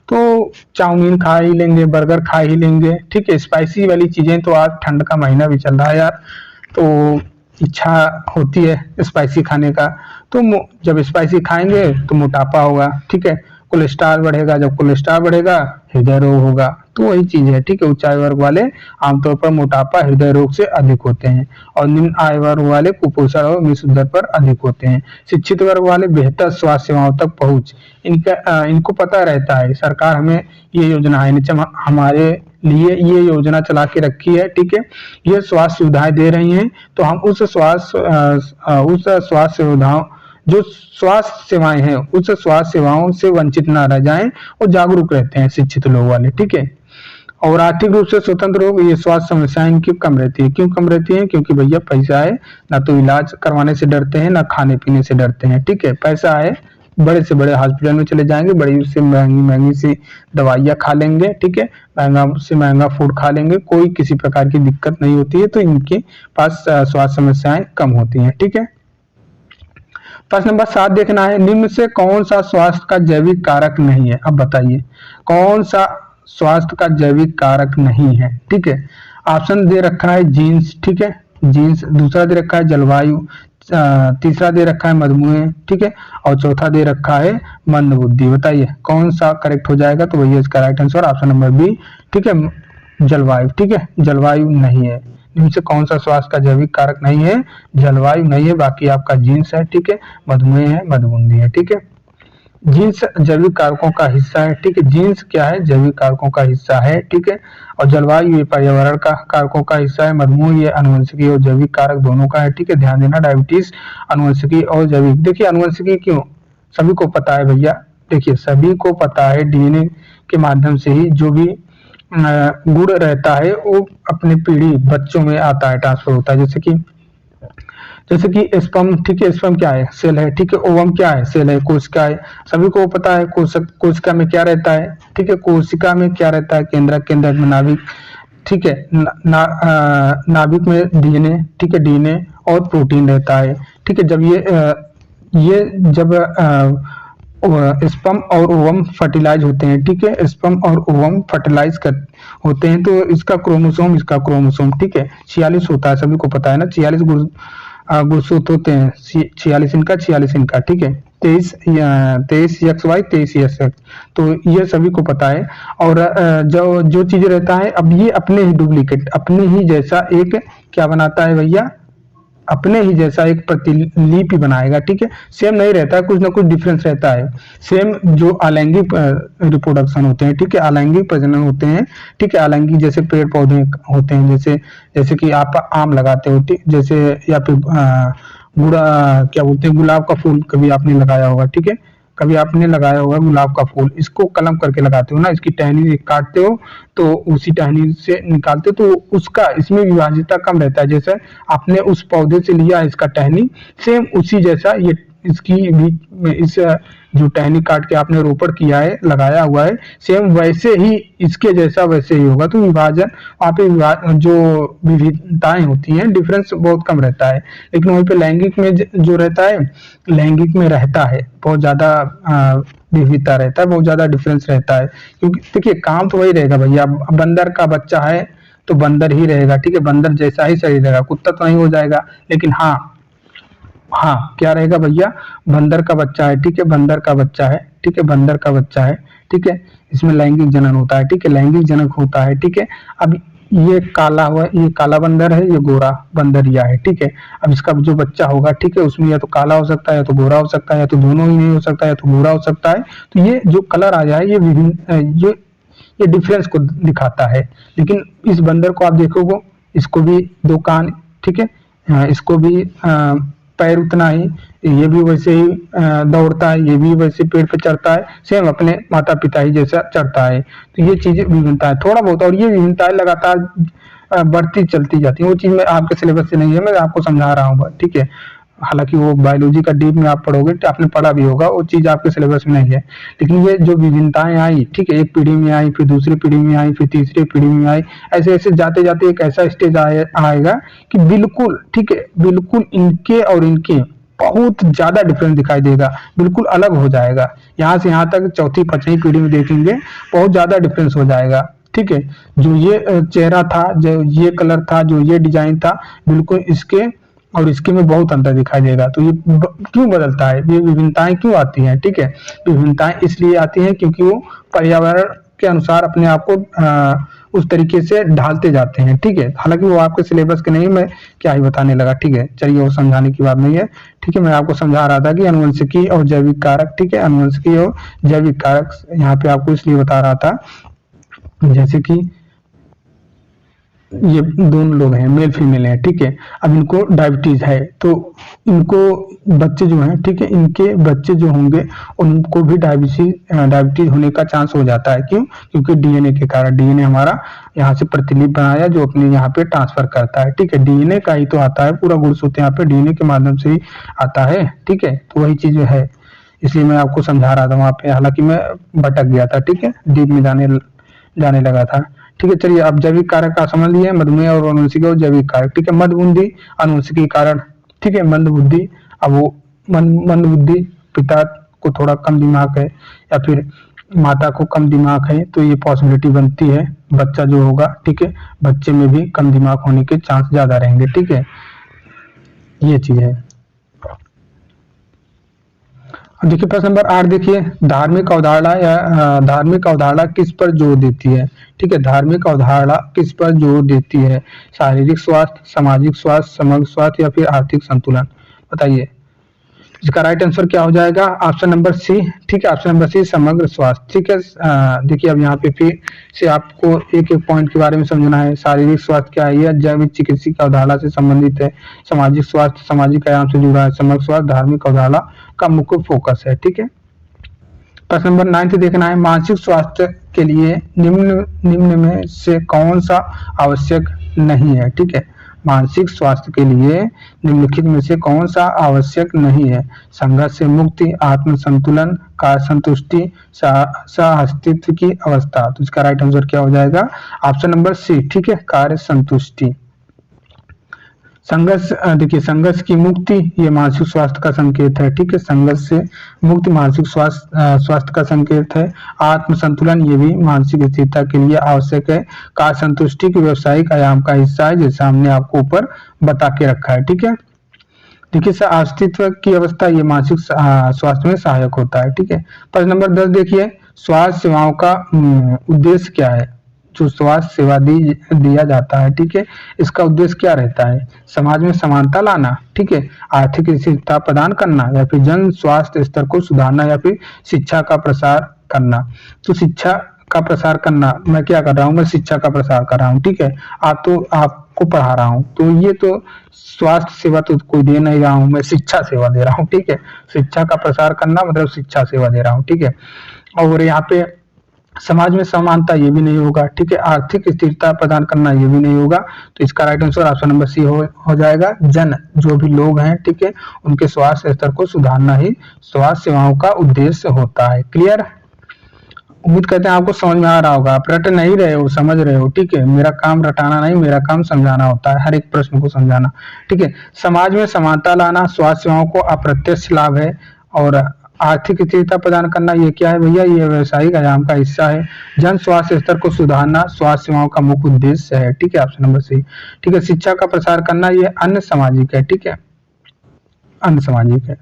तो चाउमीन खा ही लेंगे, बर्गर खा ही लेंगे, ठीक है। स्पाइसी वाली चीजें तो आज ठंड का महीना भी चल रहा है यार, तो इच्छा होती है स्पाइसी खाने का, तो जब स्पाइसी खाएंगे तो मोटापा होगा, ठीक है। कोलेस्ट्रॉल बढ़ेगा, जब कोलेस्ट्रॉल बढ़ेगा हृदय रोग होगा, तो वही चीज है, ठीक है। उच्च आय वर्ग वाले आमतौर पर मोटापा, हृदय रोग से अधिक होते हैं, और निम्न आय वर्ग वाले कुपोषण और मृत्यु दर पर अधिक होते हैं। शिक्षित वर्ग वाले बेहतर स्वास्थ्य सेवाओं तक पहुंच, इनको पता रहता है, सरकार हमें ये योजना है, हमारे लिए ये योजना चला के रखी है, ठीक है। ये स्वास्थ्य सुविधाएं दे रही हैं, तो हम उस स्वास्थ्य सुविधाओं, जो स्वास्थ्य सेवाएं हैं, उस स्वास्थ्य सेवाओं से वंचित ना रह जाएं, और जागरूक रहते हैं शिक्षित लोग वाले, ठीक है। और आर्थिक रूप से स्वतंत्र लोग, ये स्वास्थ्य समस्याएं इनकी कम रहती है। क्यों कम रहती है? क्योंकि भैया पैसा है, ना तो इलाज करवाने से डरते हैं, ना खाने पीने से डरते हैं, ठीक है। पैसा है, बड़े से बड़े हॉस्पिटल में चले जाएंगे, बड़ी से महंगी सी दवाइयाँ खा लेंगे, ठीक है, महंगा से महंगा फूड खा लेंगे, कोई किसी प्रकार की दिक्कत नहीं होती है, तो इनके पास स्वास्थ्य समस्याएं कम होती हैं, ठीक है। प्रश्न नंबर 7 देखना है, निम्न से कौन सा स्वास्थ्य का जैविक कारक नहीं है? अब बताइए कौन सा स्वास्थ्य का जैविक कारक नहीं है, ठीक है। ऑप्शन दे रखा है जीन्स, ठीक है, जीन्स, दूसरा दे रखा है जलवायु, तीसरा दे रखा है मधुमेह, ठीक है, और चौथा दे रखा है मंद बुद्धि। बताइए कौन सा करेक्ट हो जाएगा? तो वही इसका right answer option number B, ठीक है, जलवायु, ठीक है, जलवायु नहीं है। इनसे कौन सा स्वास्थ्य का जैविक कारक नहीं है? जलवायु नहीं है, बाकी आपका जीन्स है, ठीक है, मधुमेह है, मधुबुंदी है, ठीक है। जीन्स जैविक कारकों का हिस्सा है, ठीक है, जीन्स क्या है? जैविक कारकों का हिस्सा है, ठीक है, और जलवायु ये पर्यावरण का कारकों का हिस्सा है, मधुमेह ये अनुवंशिकी और जैविक कारक दोनों का है, ठीक है। ध्यान देना, डायबिटीज अनुवंशिकी और जैविक। देखिए अनुवंशिकी क्यों सभी को पता है भैया, देखिए सभी को पता है, डीएनए के माध्यम से ही जो भी गुण रहता है वो अपने पीढ़ी बच्चों में आता है, ट्रांसफर होता है। जैसे कि स्पर्म, ठीक है, स्पर्म क्या है? सेल है, ठीक है। ओवम क्या है? सेल है, कोशिका है, सभी को पता है। कोशिका में क्या रहता है? ठीक है, कोशिका में क्या रहता है? केंद्रक में नाभिक, ठीक है, नाभिक में डीएनए, ठीक है, डीएनए और प्रोटीन रहता है, ठीक है। जब स्पर्म और ओवम फर्टिलाइज होते हैं, ठीक है, स्पर्म और ओवम फर्टिलाइज होते हैं, तो इसका क्रोमोसोम, ठीक है, 46 होता है, सभी को पता है ना, 46 गुणसूत्र होते हैं, 46 इनका, 46 इनका, ठीक है, 23 XY, 23 XX, तो ये सभी को पता है। और जो चीज रहता है, अब ये अपने ही डुप्लीकेट, अपने ही जैसा एक क्या बनाता है भैया? अपने ही जैसा एक प्रतिलिपि बनाएगा, ठीक है। सेम नहीं रहता है, कुछ ना कुछ डिफरेंस रहता है। सेम जो अलैंगिक रिप्रोडक्शन होते हैं, ठीक है, अलैंगिक प्रजनन होते हैं, ठीक है, अलैंगिक जैसे पेड़ पौधे होते हैं, जैसे कि आप आम लगाते हो, ठीक, जैसे, या फिर क्या बोलते हैं, गुलाब का फूल कभी आपने लगाया होगा, ठीक है, कभी आपने लगाया होगा गुलाब का फूल, इसको कलम करके लगाते हो ना, इसकी टहनी काटते हो तो उसी टहनी से निकालते हो, तो उसका इसमें विभाजितता कम रहता है। जैसे आपने उस पौधे से लिया इसका टहनी, सेम उसी जैसा ये इसकी भी, इस जो टहनी काट के आपने रोपण किया है, लगाया हुआ है, सेम वैसे ही इसके जैसा वैसे ही होगा। तो विभाजन, वहाँ पे जो विविधताएं होती हैं, डिफरेंस बहुत कम रहता है। लेकिन वहीं पे लैंगिक में जो रहता है, लैंगिक में रहता है बहुत ज्यादा विविधता रहता है, बहुत ज्यादा डिफरेंस रहता है। क्योंकि देखिए काम तो वही रहेगा भैया, बंदर का बच्चा है तो बंदर ही रहेगा, ठीक है, बंदर जैसा ही शरीर रहेगा, कुत्ता तो नहीं हो जाएगा। लेकिन हाँ क्या रहेगा भैया? बंदर का बच्चा है, ठीक है, बंदर का बच्चा है, ठीक है, बंदर का बच्चा है, ठीक है, इसमें लैंगिक जनन होता है, ठीक है, लैंगिक जनक होता है, ठीक है। अब ये काला हुआ, ये काला बंदर है, ये गोरा बंदरिया है, ठीक है। अब इसका जो बच्चा होगा, ठीक है, उसमें या तो काला हो सकता है, या तो गोरा हो सकता है, या तो दोनों ही नहीं हो सकता है, या तो गोरा हो सकता है। तो ये जो कलर आ जाए, ये विभिन्न ये डिफरेंस को दिखाता है। लेकिन इस बंदर को आप देखोगे, इसको भी 2 कान, ठीक है, इसको भी पैर उतना ही, ये भी वैसे ही दौड़ता है, ये भी वैसे पेड़ पे चढ़ता है, सेम अपने माता पिता ही जैसा चढ़ता है। तो ये चीजें विभिन्नता है थोड़ा बहुत, और ये विभिन्नताएं लगातार बढ़ती चलती जाती है। वो चीज मैं आपके सिलेबस से नहीं है, मैं आपको समझा रहा हूँ, ठीक है। हालांकि वो बायोलॉजी का डीप में आप पढ़ोगे तो आपने पढ़ा भी होगा, वो चीज आपके सिलेबस में नहीं है। लेकिन ये जो विभिन्नताएं आई, ठीक है, एक पीढ़ी में आई, फिर दूसरी पीढ़ी में आई, फिर तीसरी पीढ़ी में आई, ऐसे ऐसे जाते जाते एक ऐसा स्टेज आएगा कि बिल्कुल, ठीक है, बिल्कुल इनके और इनके बहुत ज्यादा डिफरेंस दिखाई देगा, बिल्कुल अलग हो जाएगा। यहाँ से यहाँ तक चौथी पांचवी पीढ़ी में देखेंगे बहुत ज्यादा डिफरेंस हो जाएगा, ठीक है। जो ये चेहरा था, जो ये कलर था, जो ये डिजाइन था, बिल्कुल इसके और इसके में बहुत अंतर दिखाई देगा। तो ये क्यों बदलता है, ये विभिन्नताएं क्यों आती हैं, ठीक है। विभिन्नताएं इसलिए आती हैं क्योंकि वो पर्यावरण के अनुसार अपने आप को उस तरीके से ढालते जाते हैं, ठीक है। हालांकि वो आपके सिलेबस के नहीं, मैं क्या ही बताने लगा, ठीक है। चलिए, वो समझाने की बात नहीं है, ठीक है। मैं आपको समझा रहा था कि अनुवंशिकी और जैविक कारक, ठीक है, अनुवंशिकी और जैविक कारक यहाँ पे आपको इसलिए बता रहा था, जैसे कि ये दोनों लोग हैं, मेल फीमेल हैं, ठीक है। अब इनको डायबिटीज है, तो इनको बच्चे जो हैं, ठीक है, इनके बच्चे जो होंगे उनको भी डायबिटीज होने का चांस हो जाता है। क्यों? क्योंकि डीएनए के कारण, डीएनए हमारा यहाँ से प्रतिलिपि बनाया जो अपने यहाँ पे ट्रांसफर करता है, ठीक है। डीएनए का ही तो आता है, पूरा गुणसूत्र यहाँ पे डीएनए के माध्यम से ही आता है, ठीक है। तो वही चीज है, इसलिए मैं आपको समझा रहा था वहां पे, हालांकि मैं भटक गया था, ठीक है, डीप में जाने लगा था, ठीक है। चलिए, अब जैविक कारक का समझ लिए, मधुमेह और अनुवंशिकी और जैविक कारक, ठीक है। मंदबुद्धि अनुवंशिकी कारण, ठीक है, मंदबुद्धि। अब वो मंदबुद्धि पिता को थोड़ा कम दिमाग है या फिर माता को कम दिमाग है, तो ये पॉसिबिलिटी बनती है बच्चा जो होगा, ठीक है, बच्चे में भी कम दिमाग होने के चांस ज्यादा रहेंगे, ठीक है। ये चीज है। देखिए प्रश्न नंबर 8 देखिए, धार्मिक अवधारणा या धार्मिक अवधारणा किस पर जोर देती है, ठीक है। धार्मिक अवधारणा किस पर जोर देती है? शारीरिक स्वास्थ्य, सामाजिक स्वास्थ्य, समग्र स्वास्थ्य या फिर आर्थिक संतुलन? बताइए, इसका राइट आंसर क्या हो जाएगा? ऑप्शन नंबर सी, ठीक है, ऑप्शन नंबर सी, समग्र स्वास्थ्य, ठीक है। देखिए, अब यहाँ पे फिर से आपको एक एक पॉइंट के बारे में समझना है। शारीरिक स्वास्थ्य क्या है? यह जैविक चिकित्सा अवधारणा से संबंधित है। सामाजिक स्वास्थ्य सामाजिक आयाम से जुड़ा है। समग्र स्वास्थ्य धार्मिक अवधारणा का मुख्य फोकस है, ठीक है। प्रश्न नंबर 9 देखना है, मानसिक स्वास्थ्य के लिए निम्न में से कौन सा आवश्यक नहीं है, ठीक है। मानसिक स्वास्थ्य के लिए निम्नलिखित में से कौन सा आवश्यक नहीं है? संघर्ष से मुक्ति, आत्म संतुलन, कार्य संतुष्टि, सह अस्तित्व की अवस्था। तो इसका राइट आंसर क्या हो जाएगा? ऑप्शन नंबर सी, ठीक है, कार्य संतुष्टि। संघर्ष, देखिए, संघर्ष की मुक्ति ये मानसिक स्वास्थ्य का संकेत है, ठीक है। संघर्ष से मुक्ति मानसिक स्वास्थ्य का संकेत है। आत्म संतुलन ये भी मानसिक स्थिरता के लिए आवश्यक है। कार्य संतुष्टि की व्यवसायिक आयाम का हिस्सा है, जैसे हमने आपको ऊपर बता के रखा है, ठीक है। देखिए, अस्तित्व की अवस्था ये मानसिक स्वास्थ्य में सहायक होता है, ठीक है। प्रश्न नंबर 10 देखिए, स्वास्थ्य सेवाओं का उद्देश्य क्या है? जो स्वास्थ्य सेवा दिया जाता है, ठीक है, इसका उद्देश्य क्या रहता है? समाज में समानता लाना, ठीक है, आर्थिक स्थिरता प्रदान करना, या फिर जन स्वास्थ्य स्तर को सुधारना, या फिर शिक्षा का प्रसार करना। तो शिक्षा का प्रसार करना, मैं क्या कर रहा हूँ? मैं शिक्षा का प्रसार कर रहा हूँ, ठीक है। आपको पढ़ा रहा हूँ, तो ये तो स्वास्थ्य सेवा तो कोई दे नहीं रहा हूँ, मैं शिक्षा सेवा दे रहा हूँ, ठीक है। शिक्षा का प्रसार करना मतलब शिक्षा सेवा दे रहा हूँ, ठीक है। और यहाँ पे समाज में समानता ये भी नहीं होगा, ठीक है। आर्थिक स्थिरता प्रदान करना ये भी नहीं होगा। तो इसका right answer option number C हो जाएगा। जन जो भी लोग हैं, ठीक है, उनके स्वास्थ्य स्तर को सुधारना ही स्वास्थ्य सेवाओं का उद्देश्य होता है। क्लियर? उम्मीद करते हैं आपको समझ में आ रहा होगा। आप रट नहीं रहे हो, समझ रहे हो, ठीक है। मेरा काम रटाना नहीं, मेरा काम समझाना होता है, हर एक प्रश्न को समझाना, ठीक है। समाज में समानता लाना स्वास्थ्य सेवाओं को अप्रत्यक्ष लाभ है। और आर्थिक स्थिरता प्रदान करना ये क्या है भैया? ये व्यवसायिक आयाम का हिस्सा है। जन स्वास्थ्य स्तर को सुधारना स्वास्थ्य सेवाओं का मुख्य उद्देश्य है, ठीक है, ऑप्शन नंबर सी, ठीक है। शिक्षा का प्रसार करना ये अन्य सामाजिक है, ठीक है, अन्य सामाजिक है।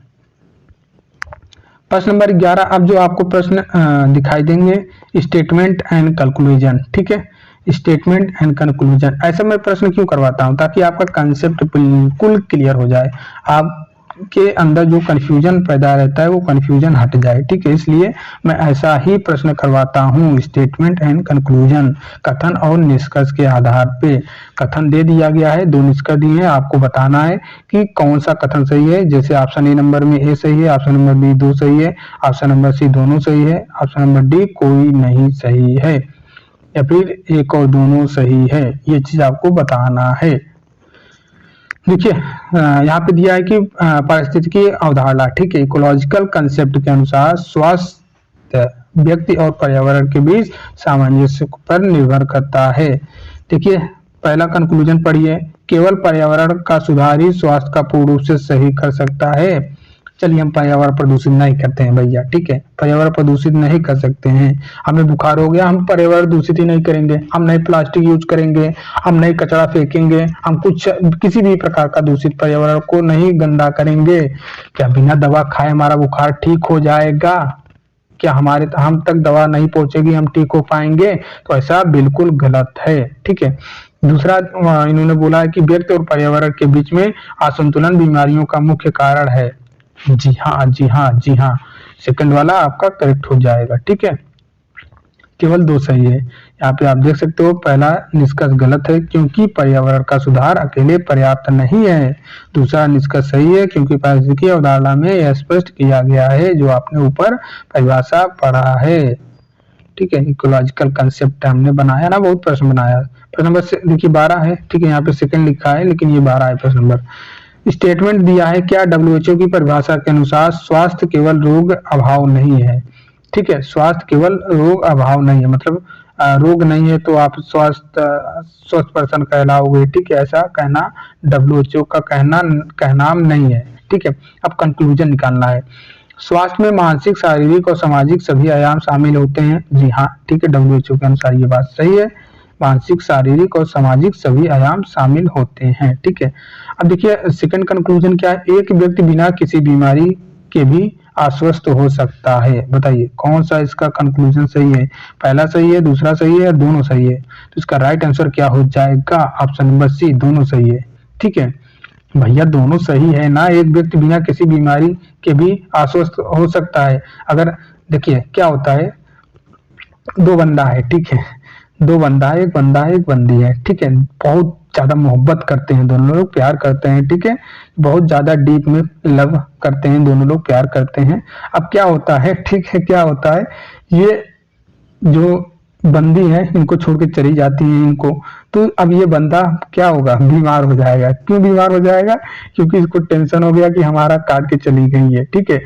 प्रश्न नंबर 11, अब जो आपको प्रश्न दिखाई देंगे, स्टेटमेंट एंड कंक्लूजन, ठीक है, स्टेटमेंट एंड कंक्लूजन। ऐसा मैं प्रश्न क्यों करवाता हूं? ताकि आपका कंसेप्ट बिल्कुल क्लियर हो जाए। आप के अंदर जो कंफ्यूजन पैदा रहता है वो कंफ्यूजन हट जाए। ठीक है, इसलिए मैं ऐसा ही प्रश्न करवाता हूँ। स्टेटमेंट एंड कंक्लूजन, कथन और निष्कर्ष के आधार पे कथन दे दिया गया है, दो निष्कर्ष दिए हैं, आपको बताना है कि कौन सा कथन सही है। जैसे ऑप्शन ए नंबर में ए सही है, ऑप्शन नंबर बी दो सही है, ऑप्शन नंबर सी दोनों सही है, ऑप्शन नंबर डी कोई नहीं सही है, या फिर एक और दोनों सही है। ये चीज आपको बताना है। देखिए यहाँ पे दिया है कि पारिस्थितिकी अवधारणा, ठीक है, इकोलॉजिकल कंसेप्ट के अनुसार स्वास्थ्य व्यक्ति और पर्यावरण के बीच सामंजस्य पर निर्भर करता है। देखिए पहला कंक्लूजन पढ़िए, केवल पर्यावरण का सुधार ही स्वास्थ्य का पूर्ण रूप से सही कर सकता है। चलिए हम पर्यावरण प्रदूषित नहीं करते हैं भैया, ठीक है, पर्यावरण प्रदूषित नहीं कर सकते हैं। हमें बुखार हो गया, हम पर्यावरण दूषित ही नहीं करेंगे, हम नहीं प्लास्टिक यूज करेंगे, हम नहीं कचरा फेंकेंगे, हम कुछ किसी भी प्रकार का दूषित पर्यावरण को नहीं गंदा करेंगे। क्या बिना दवा खाए हमारा बुखार ठीक हो जाएगा? क्या हमारे हम तक दवा नहीं पहुंचेगी, हम ठीक हो पाएंगे? तो ऐसा बिल्कुल गलत है। ठीक है, दूसरा इन्होंने बोला है कि व्यक्ति और पर्यावरण के बीच में असंतुलन बीमारियों का मुख्य कारण है। जी हाँ, जी हाँ, जी हाँ, सेकंड वाला आपका करेक्ट हो जाएगा। ठीक है, केवल दो सही है। यहाँ पे आप देख सकते हो पहला निष्कर्ष गलत है क्योंकि पर्यावरण का सुधार अकेले पर्याप्त नहीं है। दूसरा निष्कर्ष सही है क्योंकि पारिस्थितिकी अवधारणा में यह स्पष्ट किया गया है जो आपने ऊपर परिभाषा पढ़ा है। ठीक है, इकोलॉजिकल कंसेप्ट हमने बनाया ना, बहुत प्रश्न बनाया। प्रश्न नंबर देखिए 12 है। ठीक है, यहाँ पे सेकंड लिखा है लेकिन ये 12 है प्रश्न नंबर। स्टेटमेंट दिया है, क्या डब्ल्यूएचओ की परिभाषा के अनुसार स्वास्थ्य केवल रोग अभाव नहीं है। ठीक है, स्वास्थ्य केवल रोग अभाव नहीं है, मतलब रोग नहीं है तो आप स्वस्थ पर्सन कहलाओगे। ठीक है, ऐसा कहना डब्ल्यूएचओ का कहना नहीं है। ठीक है, अब कंक्लूजन निकालना है। स्वास्थ्य में मानसिक, शारीरिक और सामाजिक सभी आयाम शामिल होते हैं। जी हाँ, ठीक है, डब्ल्यूएचओ के अनुसार ये बात सही है, मानसिक, शारीरिक और सामाजिक सभी आयाम शामिल होते हैं। ठीक है, अब देखिए सेकंड कंक्लूजन क्या है, एक व्यक्ति बिना किसी बीमारी के भी अस्वस्थ हो सकता है। बताइए कौन सा इसका कंक्लूजन सही है? पहला सही है, दूसरा सही है, दोनों सही है? तो इसका राइट आंसर क्या हो जाएगा? ऑप्शन नंबर सी, दोनों सही है। ठीक है भैया, दोनों सही है ना, एक व्यक्ति बिना किसी बीमारी के भी अस्वस्थ हो सकता है। अगर देखिए क्या होता है, दो बंदा है, ठीक है, दो बंदा है, एक बंदी है। ठीक है, बहुत ज्यादा मोहब्बत करते हैं दोनों लोग, प्यार करते हैं। ठीक है, बहुत ज्यादा डीप में लव करते हैं दोनों लोग, प्यार करते हैं। अब क्या होता है, ठीक है, क्या होता है, ये जो बंदी है इनको छोड़ के चली जाती है इनको, तो अब ये बंदा क्या होगा, बीमार हो जाएगा। क्यों बीमार हो जाएगा? क्योंकि इसको टेंशन हो गया कि हमारा काट के चली गई है। ठीक है,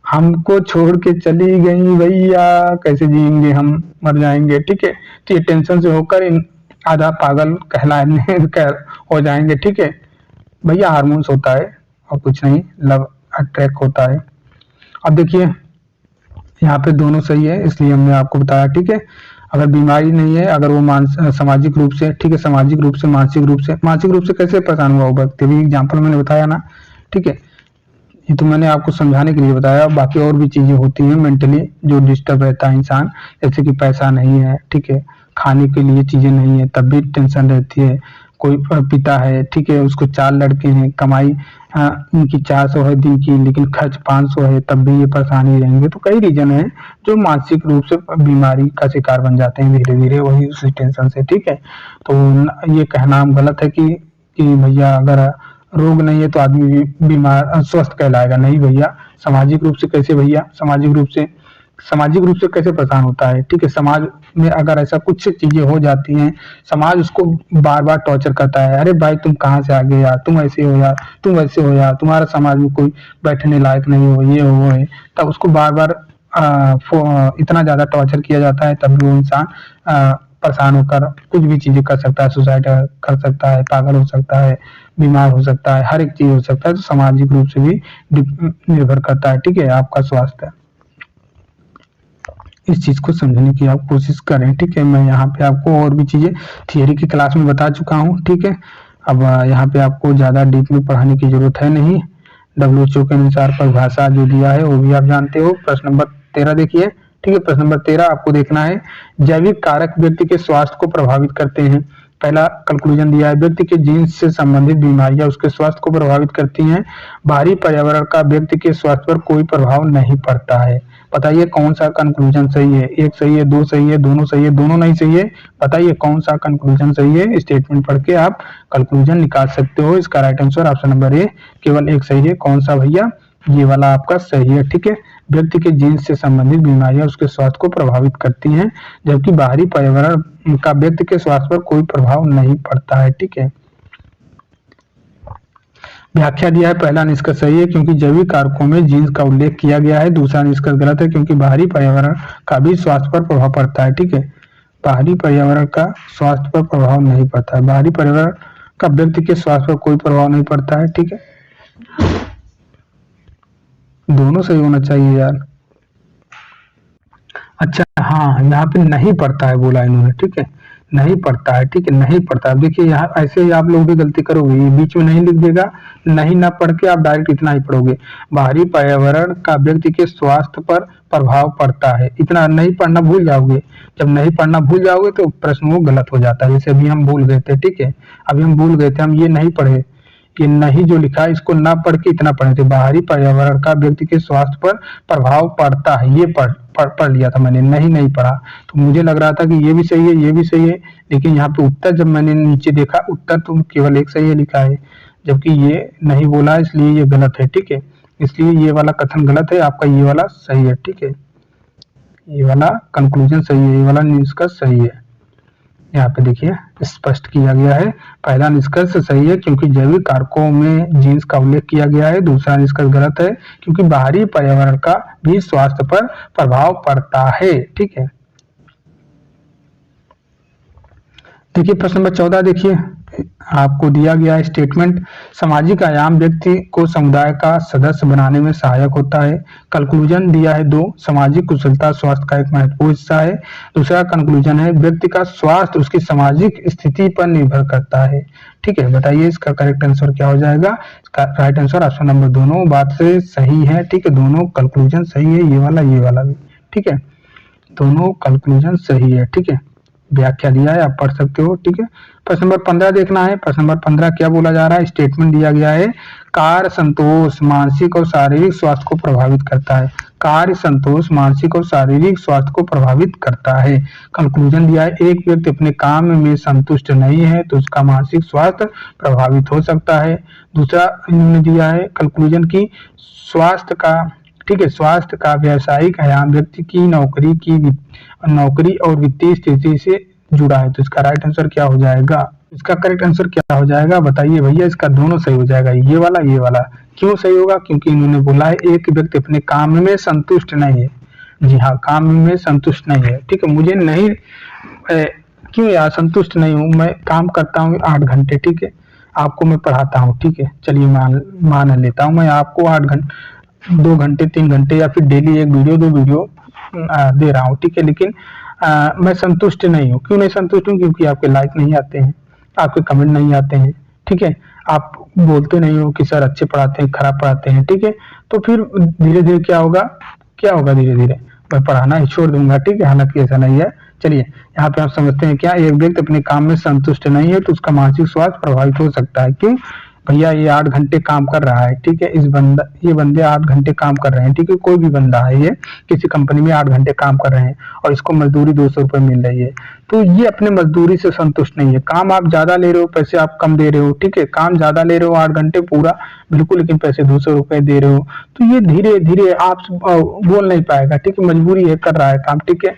हमको छोड़ के चली गई भैया, कैसे जिएंगे, हम मर जाएंगे। ठीक है, तो ये टेंशन से होकर आधा पागल कहलाने हो जाएंगे। ठीक है भैया, हार्मोन्स होता है और कुछ नहीं, लव अट्रैक्ट होता है। अब देखिए यहाँ पे दोनों सही है इसलिए हमने आपको बताया। ठीक है, अगर बीमारी नहीं है, अगर वो सामाजिक रूप से, ठीक है, सामाजिक रूप से, मानसिक रूप से कैसे परेशान हुआ होगा, तभी एग्जाम्पल मैंने बताया ना। ठीक है, ये तो मैंने आपको समझाने के लिए बताया। बाकी और भी चीजें होती हैं मेंटली जो डिस्टर्ब रहता है इंसान, जैसे कि पैसा नहीं है, ठीक है, खाने के लिए चीजें नहीं है तब भी टेंशन रहती है। कोई पिता है, ठीक है, उसको 4 लड़के हैं, कमाई उनकी 400 है दिन की लेकिन खर्च 500 है, तब भी ये परेशानी रहेंगे। तो कई रीजन है जो मानसिक रूप से बीमारी का शिकार बन जाते हैं धीरे धीरे, वही उसी टेंशन से। ठीक है, तो ये कहना गलत है कि भैया अगर रोग नहीं है तो आदमी बीमार स्वस्थ कहलाएगा, नहीं भैया। सामाजिक रूप से कैसे भैया, सामाजिक रूप से कैसे परेशान होता है? ठीक है, समाज में अगर ऐसा कुछ चीजें हो जाती हैं, समाज उसको बार बार टॉर्चर करता है, अरे भाई तुम कहाँ से आ गए यार, तुम ऐसे हो यार, तुम वैसे हो यार, तुम्हारा समाज में कोई बैठने लायक नहीं हो, ये हो वो है, तब उसको बार बार इतना ज्यादा टॉर्चर किया जाता है, तब वो इंसान परेशान होकर कुछ भी चीजें कर सकता है, सुसाइड कर सकता है, पागल हो सकता है, बीमार हो सकता है, हर एक चीज हो सकता है। तो सामाजिक रूप से भी निर्भर करता है। ठीक है, आपका स्वास्थ्य, इस चीज को समझने की आप कोशिश करें। ठीक है, मैं यहाँ पे आपको और भी चीजें थियरी की क्लास में बता चुका हूँ। ठीक है, अब यहाँ पे आपको ज्यादा डीप में पढ़ाने की जरूरत है नहीं। डब्ल्यूएचओ के अनुसार परिभाषा जो दिया है वो भी आप जानते हो। प्रश्न नंबर 13 देखिए। ठीक है, प्रश्न नंबर 13 आपको देखना है, जैविक कारक व्यक्ति के स्वास्थ्य को प्रभावित करते हैं। पहला कंक्लूजन दिया है, व्यक्ति के जीन्स से संबंधित बीमारियां उसके स्वास्थ्य को प्रभावित करती हैं। बाहरी पर्यावरण का व्यक्ति के स्वास्थ्य पर कोई प्रभाव नहीं पड़ता है। बताइए कौन सा कंक्लूजन सही है? एक सही है, दो सही है, दोनों सही है, दोनों नहीं सही है। बताइए कौन सा कंक्लूजन सही है? स्टेटमेंट पढ़ के आप कंक्लूजन निकाल सकते हो। इसका right answer option number A, केवल एक सही है। कौन सा भैया? ये वाला आपका सही है। ठीक है, व्यक्ति के जीन्स से संबंधित बीमारियां उसके स्वास्थ्य को प्रभावित करती हैं, जबकि बाहरी पर्यावरण का व्यक्ति के स्वास्थ्य पर कोई प्रभाव नहीं पड़ता है। ठीक है, व्याख्या दिया है, पहला निष्कर्ष सही है क्योंकि जैविक कारकों में जीन्स का उल्लेख किया गया है। दूसरा निष्कर्ष गलत है क्योंकि बाहरी पर्यावरण का भी स्वास्थ्य पर प्रभाव पड़ता है। ठीक है, बाहरी पर्यावरण का स्वास्थ्य पर प्रभाव नहीं पड़ता है। बाहरी पर्यावरण का व्यक्ति के स्वास्थ्य पर कोई प्रभाव नहीं पड़ता है। ठीक है, दोनों सही होना चाहिए यार। अच्छा हाँ, यहाँ पे नहीं पड़ता है बोला इन्होंने। ठीक है, नहीं पड़ता है। ठीक है, नहीं पड़ता है। देखिए यहाँ ऐसे ही आप लोग भी गलती करोगे, ये बीच में नहीं लिख देगा, नहीं ना पढ़ के आप डायरेक्ट इतना ही पढ़ोगे, बाहरी पर्यावरण का व्यक्ति के स्वास्थ्य पर प्रभाव पड़ता है, इतना नहीं पढ़ना भूल जाओगे। जब नहीं पढ़ना भूल जाओगे तो प्रश्न वो गलत हो जाता है। जैसे अभी हम भूल गए थे। ठीक है, अभी हम भूल गए थे, हम ये नहीं पढ़े, ये नहीं जो लिखा है इसको ना पढ़ के इतना पढ़े थे। बाहरी पर्यावरण का व्यक्ति के स्वास्थ्य पर प्रभाव पड़ता है, ये पढ़ लिया था मैंने, नहीं पढ़ा। तो मुझे लग रहा था कि ये भी सही है, ये भी सही है, लेकिन यहाँ पे उत्तर जब मैंने नीचे देखा, उत्तर तो केवल एक सही है लिखा है, जबकि ये नहीं बोला है, इसलिए ये गलत है। ठीक है, इसलिए ये वाला कथन गलत है, आपका ये वाला सही है। ठीक है, ये वाला कंक्लूजन सही है, ये वाला निष्कर्ष सही है। यहाँ पे देखिए स्पष्ट किया गया है, पहला निष्कर्ष सही है क्योंकि जैविक कारकों में जीन्स का उल्लेख किया गया है। दूसरा निष्कर्ष गलत है क्योंकि बाहरी पर्यावरण का भी स्वास्थ्य पर प्रभाव पड़ता है। ठीक है, देखिए प्रश्न नंबर 14 देखिए, आपको दिया गया है स्टेटमेंट, सामाजिक आयाम व्यक्ति को समुदाय का सदस्य बनाने में सहायक होता है। कंक्लूजन दिया है 2, सामाजिक कुशलता स्वास्थ्य का एक महत्वपूर्ण हिस्सा है। दूसरा कंक्लूजन है, व्यक्ति का स्वास्थ्य उसकी सामाजिक स्थिति पर निर्भर करता है। ठीक है, बताइए इसका करेक्ट आंसर क्या हो जाएगा? इसका राइट आंसर ऑप्शन नंबर दोनों बात से सही है। ठीक है, दोनों कंक्लूजन सही है, ये वाला भी। ठीक है, दोनों कंक्लूजन सही है। ठीक है, व्याख्या दिया है, आप पढ़ सकते हो। ठीक है, प्रश्न नंबर 15 देखना है। प्रश्न नंबर 15 क्या बोला जा रहा है? स्टेटमेंट दिया गया है, कार्य संतोष मानसिक और शारीरिक स्वास्थ्य को प्रभावित करता है। कार्य संतोष मानसिक और शारीरिक स्वास्थ्य को प्रभावित करता है। कंक्लूजन दिया है, एक व्यक्ति अपने काम में संतुष्ट नहीं है तो उसका मानसिक स्वास्थ्य प्रभावित हो सकता है। दूसरा इन्होंने दिया है कंक्लूजन की स्वास्थ्य का, ठीक है, स्वास्थ्य का व्यावसायिक आयाम व्यक्ति की नौकरी और वित्तीय स्थिति से जुड़ा है। तो इसका राइट आंसर क्या हो जाएगा? इसका करेक्ट आंसर क्या हो जाएगा? बताइए भैया, इसका दोनों सही हो जाएगा, ये वाला। क्यों सही होगा? क्योंकि इन्होंने बोला है एक व्यक्ति अपने काम में संतुष्ट नहीं है। जी हाँ, काम में संतुष्ट नहीं है। ठीक है, मुझे नहीं क्यों यार संतुष्ट नहीं हूँ, मैं काम करता हूँ 8 घंटे। ठीक है, आपको मैं पढ़ाता हूँ। ठीक है, चलिए मान लेता हूँ मैं आपको 8 घंटे 2 घंटे 3 घंटे या फिर डेली 1 वीडियो 2 वीडियो दे रहा हूँ। ठीक है, लेकिन मैं संतुष्ट नहीं हूँ। क्यों नहीं संतुष्ट हूँ? क्योंकि आपके लाइक नहीं आते हैं, आपके कमेंट नहीं आते हैं। ठीक है, आप बोलते नहीं हो कि सर अच्छे पढ़ाते हैं, खराब पढ़ाते हैं। ठीक है, तो फिर धीरे धीरे क्या होगा धीरे धीरे मैं पढ़ाना ही छोड़ दूंगा। ठीक है, हालांकि ऐसा नहीं है। चलिए यहाँ पे आप समझते हैं क्या, एक व्यक्ति अपने काम में संतुष्ट नहीं है तो उसका मानसिक स्वास्थ्य प्रभावित हो सकता है। क्यों भैया? ये 8 घंटे काम कर रहा है। ठीक है, ये बंदे 8 घंटे काम कर रहे हैं। ठीक है, कोई भी बंदा है, ये किसी कंपनी में 8 घंटे काम कर रहे हैं और इसको मजदूरी 200 रुपए मिल रही है, तो ये अपने मजदूरी से संतुष्ट नहीं है। काम आप ज्यादा ले रहे हो, पैसे आप कम दे रहे हो। ठीक है, काम ज्यादा ले रहे हो 8 घंटे पूरा बिल्कुल, लेकिन पैसे 200 रुपए दे रहे हो, तो ये धीरे धीरे आप बोल नहीं पाएगा। ठीक है, मजबूरी है, कर रहा है काम। ठीक है,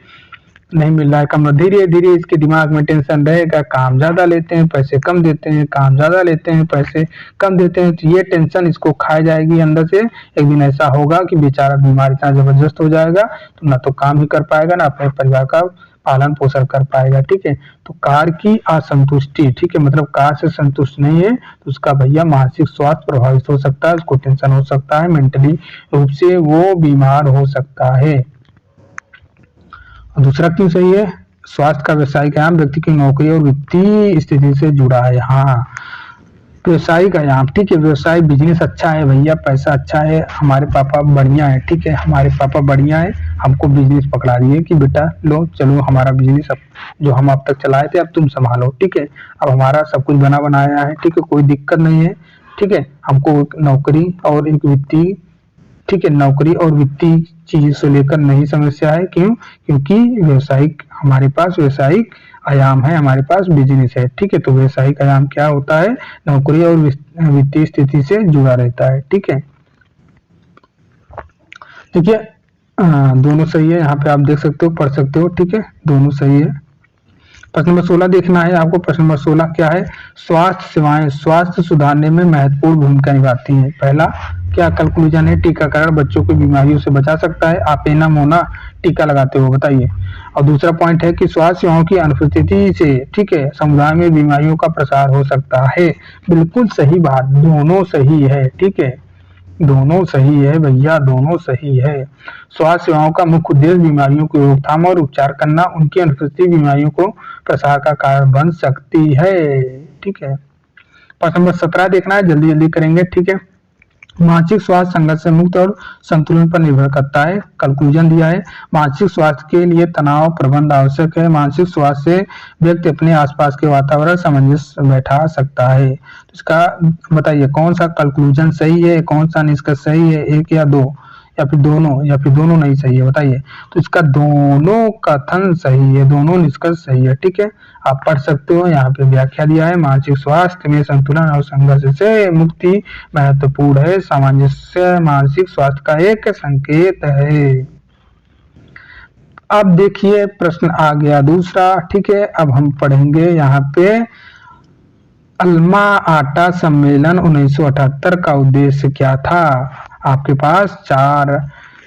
नहीं मिल रहा है कम, धीरे धीरे इसके दिमाग में टेंशन रहेगा, काम ज्यादा लेते हैं पैसे कम देते हैं, काम ज्यादा लेते हैं पैसे कम देते हैं, तो ये टेंशन इसको खा जाएगी अंदर से। एक दिन ऐसा होगा कि बेचारा बीमार इतना जबरदस्त हो जाएगा तो ना तो काम ही कर पाएगा ना अपने परिवार का पालन पोषण कर पाएगा। ठीक है, तो कार्य की असंतुष्टि, ठीक है, मतलब कार्य से संतुष्ट नहीं है तो उसका भैया मानसिक स्वास्थ्य प्रभावित हो सकता है, उसको टेंशन हो सकता है, मेंटली रूप से वो बीमार हो सकता है। दूसरा क्यों सही है? स्वास्थ्य का व्यावसायिक आयाम व्यक्ति की नौकरी और वित्तीय स्थिति से जुड़ा है। हाँ, व्यवसायिक आयाम, ठीक है, व्यवसाय बिजनेस अच्छा है भैया, पैसा अच्छा है, हमारे पापा बढ़िया है, ठीक है, हमारे पापा बढ़िया है, हमको बिजनेस पकड़ा दिए कि बेटा लो चलो हमारा बिजनेस अब जो हम अब तक चलाए थे अब तुम संभालो, ठीक है, अब हमारा सब कुछ बना बनाया है, ठीक है, कोई दिक्कत नहीं है, ठीक है, हमको एक नौकरी और एक वित्तीय, ठीक है, नौकरी और वित्तीय चीज से लेकर नहीं समस्या है, क्यों, क्योंकि व्यवसायिक हमारे पास व्यवसायिक आयाम है, हमारे पास बिजनेस है, ठीक है, तो व्यवसायिक आयाम क्या होता है, नौकरी और वित्तीय स्थिति से जुड़ा रहता है, ठीक है। देखिए दोनों सही है, यहाँ पे आप देख सकते हो, पढ़ सकते हो, ठीक है, दोनों सही है। प्रश्न नंबर 16 देखना है आपको। प्रश्न नंबर 16 क्या है, स्वास्थ्य सेवाएं स्वास्थ्य सुधारने में महत्वपूर्ण भूमिका निभाती हैं। पहला क्या कंक्लूजन है, टीकाकरण बच्चों को बीमारियों से बचा सकता है, आप एना मोना टीका लगाते हो बताइए। और दूसरा पॉइंट है कि स्वास्थ्य सेवाओं की अनुपस्थिति से, ठीक है, समुदाय में बीमारियों का प्रसार हो सकता है। बिल्कुल सही बात, दोनों सही है, ठीक है, दोनों सही है भैया, दोनों सही है। स्वास्थ्य सेवाओं का मुख्य उद्देश्य बीमारियों की रोकथाम और उपचार करना, उनकी अनुपस्थिति बीमारियों को प्रसार का कारण बन सकती है, ठीक है। प्रश्न नंबर 17 देखना है, जल्दी जल्दी करेंगे, ठीक है। मानसिक स्वास्थ्य संघर्ष से मुक्त और संतुलन पर निर्भर करता है। कंक्लूजन दिया है, मानसिक स्वास्थ्य के लिए तनाव प्रबंधन आवश्यक है। मानसिक स्वास्थ्य से व्यक्ति अपने आसपास के वातावरण सामंजस्य बैठा सकता है। तो इसका बताइए कौन सा कंक्लूजन सही है, कौन सा निष्कर्ष सही है, एक या दो या फिर दोनों नहीं सही है बताइए। तो इसका दोनों कथन सही है, दोनों निष्कर्ष सही है, ठीक है। आप पढ़ सकते हो, यहाँ पे व्याख्या दिया है, मानसिक स्वास्थ्य में संतुलन और संघर्ष से मुक्ति महत्वपूर्ण है। सामंजस्य मानसिक स्वास्थ्य का एक संकेत है। अब देखिए प्रश्न आ गया दूसरा, ठीक है। अब हम पढ़ेंगे यहाँ पे अल्मा आटा सम्मेलन 1978 का उद्देश्य क्या था। आपके पास चार